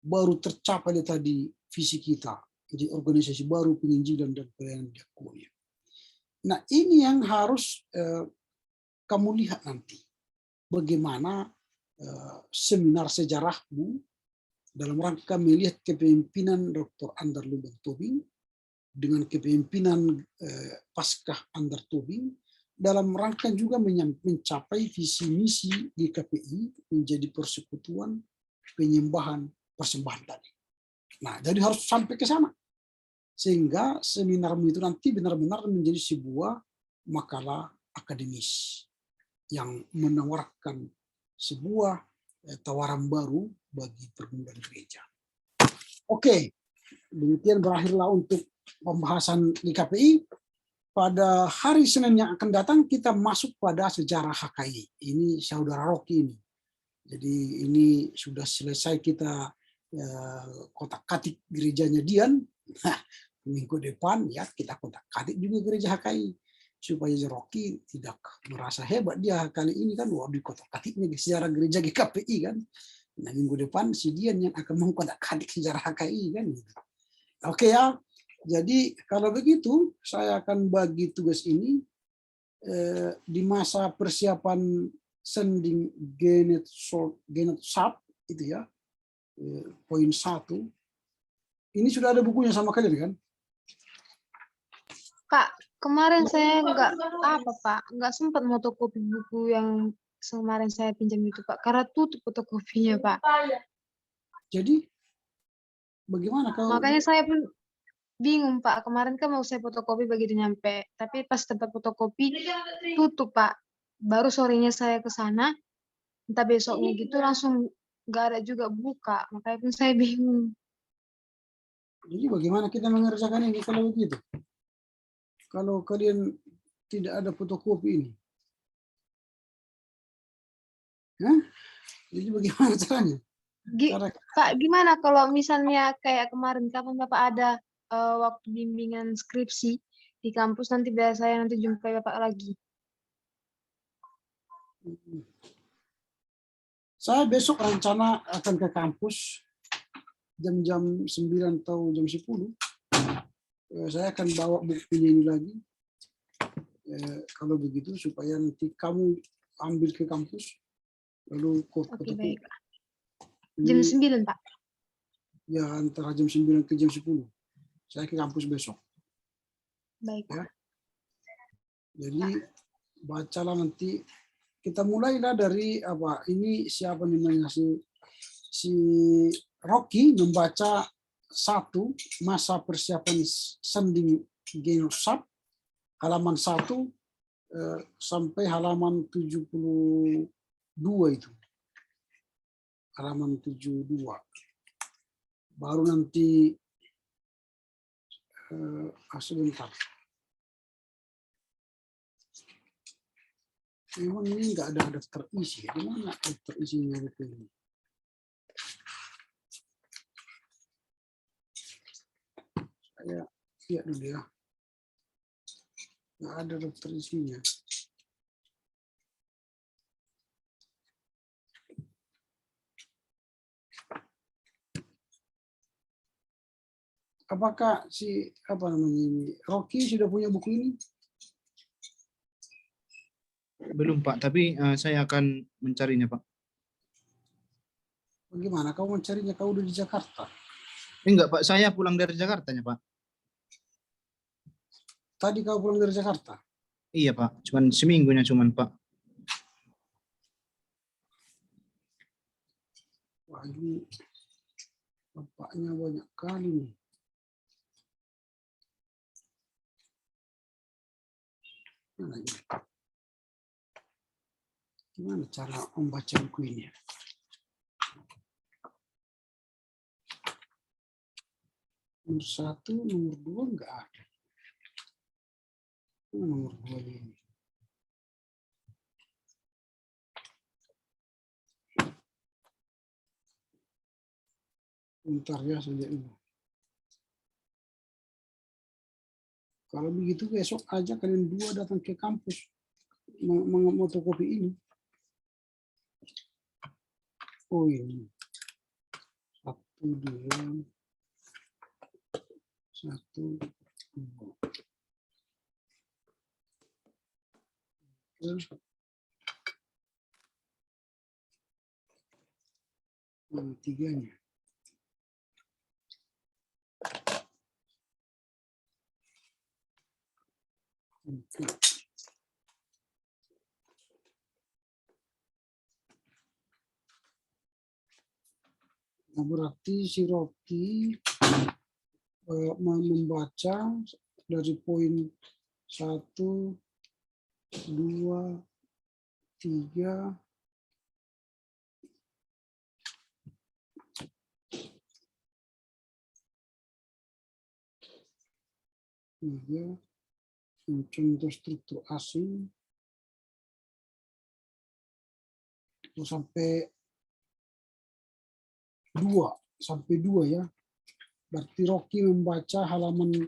baru tercapai tadi visi kita. Jadi organisasi baru penginjilan dan pelayanan diakonia. Nah, ini yang harus kamu lihat nanti. Bagaimana seminar sejarahmu dalam rangka melihat kepemimpinan Dr. Andar Lubang Tobing dengan kepemimpinan Paskah Andar Tobing dalam rangka juga mencapai visi misi GKPI menjadi persekutuan penyembahan persembahan tadi. Nah, jadi harus sampai ke sana. Sehingga seminarmu itu nanti benar-benar menjadi sebuah makalah akademis yang menawarkan sebuah tawaran baru bagi pergumulan gereja. Oke, demikian berakhirlah untuk pembahasan GKPI. Pada hari Senin yang akan datang kita masuk pada sejarah HKI. Ini saudara Rocky ini. Jadi ini sudah selesai kita kotak-katik gerejanya Dian. Nah, minggu depan ya kita kotak-katik juga gereja HKI supaya Rocky tidak merasa hebat dia kali ini kan di kotak-katiknya di sejarah gereja GKPI kan. Nah, minggu depan si Dian yang akan mengkotak-katik sejarah HKI kan. Oke ya. Jadi kalau begitu saya akan bagi tugas ini di masa persiapan sending Genet Sub itu ya, poin 1. Ini sudah ada bukunya sama kalian kan? Kak, kemarin saya nggak sempat fotokopi buku yang kemarin saya pinjam itu Pak, karena tutup fotokopinya Pak. Jadi bagaimana kau? Makanya saya pun bingung Pak, kemarin kan mau saya fotokopi begitu nyampe, tapi pas tempat fotokopi tutup Pak. baru sorenya saya ke sana, entah besoknya gitu langsung nggak ada juga buka, makanya pun saya bingung. Jadi bagaimana kita mengerjakan ini kalau begitu? Kalau kalian tidak ada fotokopi ini. Hah? Jadi bagaimana caranya? Pak, gimana kalau misalnya kayak kemarin, kapan Bapak ada waktu bimbingan skripsi di kampus, nanti biar saya nanti jumpai Bapak lagi. Saya besok rencana akan ke kampus jam-jam 9 atau jam 10. Saya akan bawa bukunya ini lagi. Kalau begitu supaya nanti kamu ambil ke kampus, lalu Oke, baik. Ini, Jam 9, Pak. Ya, antara jam 9 ke jam 10. Saya ke kampus besok. Baik. Ya. Jadi bacalah nanti. Kita mulailah dari apa? Ini siapa namanya si Rocky membaca 1 masa persiapan sending genosab halaman 1 sampai halaman 72 itu. Halaman 72. Baru nanti sebentar. Memang ini nggak ada daftar isi. Di mana daftar isinya itu? Saya lihat dulu ya. Nggak ada daftar isinya. Apakah si apa namanya ini Rocky sudah punya buku ini? Belum Pak, tapi saya akan mencarinya Pak. Bagaimana kau mencarinya? Kau udah di Jakarta? Enggak Pak, saya pulang dari Jakarta ya Pak. Tadi kau pulang dari Jakarta? Iya Pak, cuman seminggunya cuman Pak. Wah, ini bapaknya banyak kali nih. Mana ini? Gimana cara membaca buku ini? Nomor 1, nomor 2 enggak ada. Nomor 2 ini. Bentar ya, saya lihat dulu. Kalau begitu besok aja kalian dua datang ke kampus fotokopi ini. Oh ini. 1, 2, 1, 2. Terus tiganya. Nah, berarti si Rocky membaca dari poin 1, 2, 3, 3, contoh struktur asing, sampai 2 ya. Berarti Rocky membaca halaman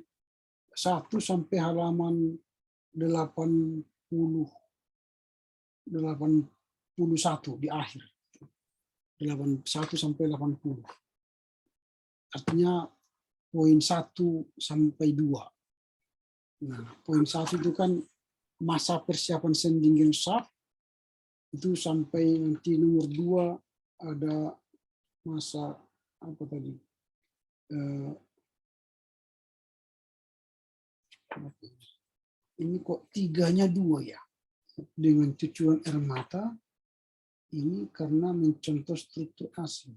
1 sampai halaman 81 di akhir. 81 sampai 80. Artinya poin 1 sampai 2. Nah, poin 1 itu kan masa persiapan sending genosab, itu sampai nanti nomor 2 ada masa apa tadi? Ini kok 3-nya 2 ya? Dengan cucuran air mata, ini karena mencontoh struktur asing.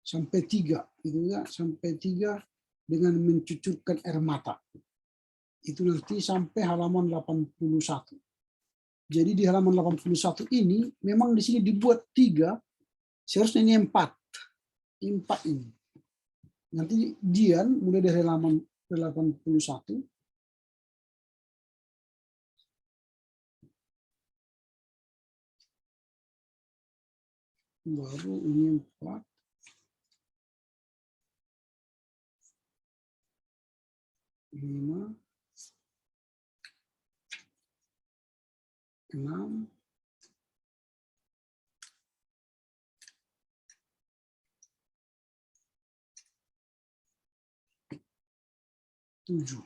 Sampai 3, itu ya, sampai 3 dengan mencucurkan air mata. itu nanti sampai halaman 81. Jadi di halaman 81 ini memang di sini dibuat 3, seharusnya ini 4. 4 ini. Nanti Dian mulai dari halaman 81 baru ini 4. Lima, 6, 7.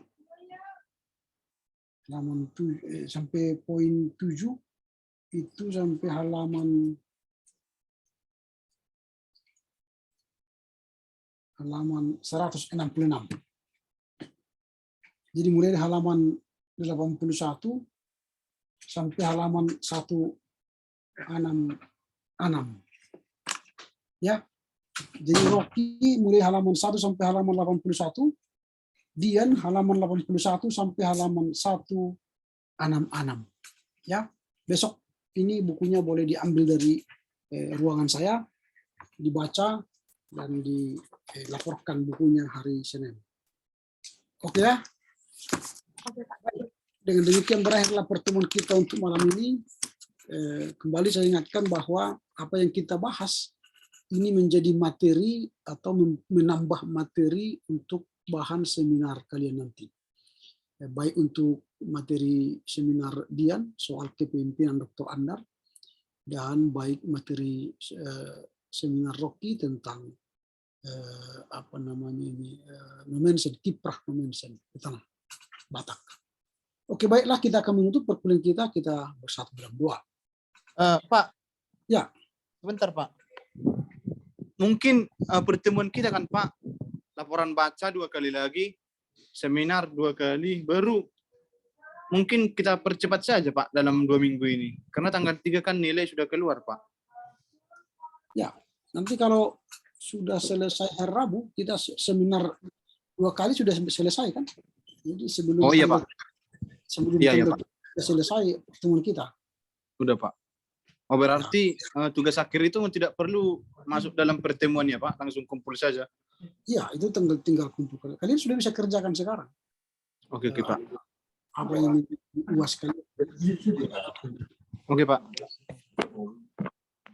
Halaman sampai poin 7 itu sampai halaman 166. Jadi mulai dari halaman 81 sampai halaman 166. Ya. Jadi Rocky mulai halaman 1 sampai halaman 81, Dian halaman 81 sampai halaman 166. Ya. Besok ini bukunya boleh diambil dari ruangan saya, dibaca dan dilaporkan bukunya hari Senin. Oke ya? Oke, Pak. Dengan demikian berakhirlah pertemuan kita untuk malam ini. Kembali saya ingatkan bahwa apa yang kita bahas ini menjadi materi atau menambah materi untuk bahan seminar kalian nanti. Baik untuk materi seminar Dian soal kepemimpinan Dr. Andar, dan baik materi seminar Rocky tentang Momensen, kiprah Momensen di tanah Batak. Oke, baiklah, kita akan menutup perkuliahan kita bersatu dalam doa. Pak. Ya. Sebentar, Pak. Mungkin pertemuan kita kan, Pak, laporan baca 2 kali lagi, seminar 2 kali, baru mungkin kita percepat saja, Pak, dalam 2 minggu ini. Karena tanggal 3 kan nilai sudah keluar, Pak. Ya, nanti kalau sudah selesai hari Rabu, kita seminar 2 kali sudah selesai kan? Jadi sebelum iya, Pak. Sebelum iya, tanggal Pak. selesai pertemuan kita. Sudah, Pak. Oh, berarti tugas akhir itu tidak perlu masuk dalam pertemuan ya, Pak? Langsung kumpul saja. Iya, itu tinggal kumpul. Kalian sudah bisa kerjakan sekarang. Oke, Pak. Apa yang UAS kalian. Oke, Pak.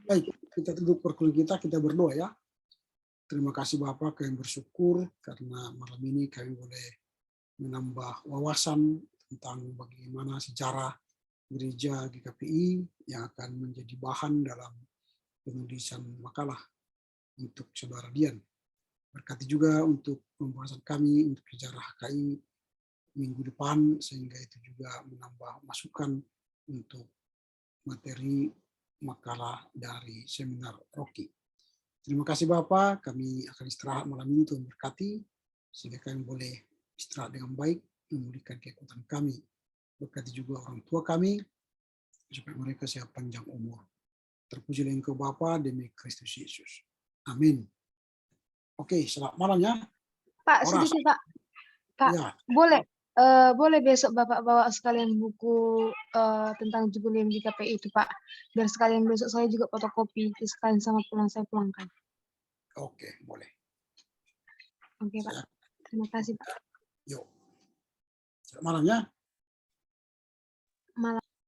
Baik, kita tutup perkuliahan kita berdoa ya. Terima kasih Bapak, kami bersyukur karena malam ini kami boleh menambah wawasan tentang bagaimana sejarah gereja GKPI yang akan menjadi bahan dalam penulisan makalah untuk saudara Dian. Berkati juga untuk pembahasan kami untuk sejarah HKI minggu depan, sehingga itu juga menambah masukan untuk materi makalah dari seminar Rocky. Terima kasih Bapak, kami akan istirahat malam ini, Tuhan berkati, sehingga kami boleh istirahat dengan baik, memulihkan kekuatan kami. Berkati juga orang tua kami, supaya mereka sehat panjang umur. Terpujilah Engkau Bapa demi Kristus Yesus. Amin. Oke, selamat malam ya. Pak, sedikit Pak. Pak, Ya. boleh besok Bapak bawa sekalian buku tentang jubileum di KPI itu Pak. Biar sekalian besok saya juga fotokopi, sekalian sama pulang saya pulangkan. Oke, boleh. Oke Pak, terima kasih Pak. Yuk. Selamat malam ya. Malam.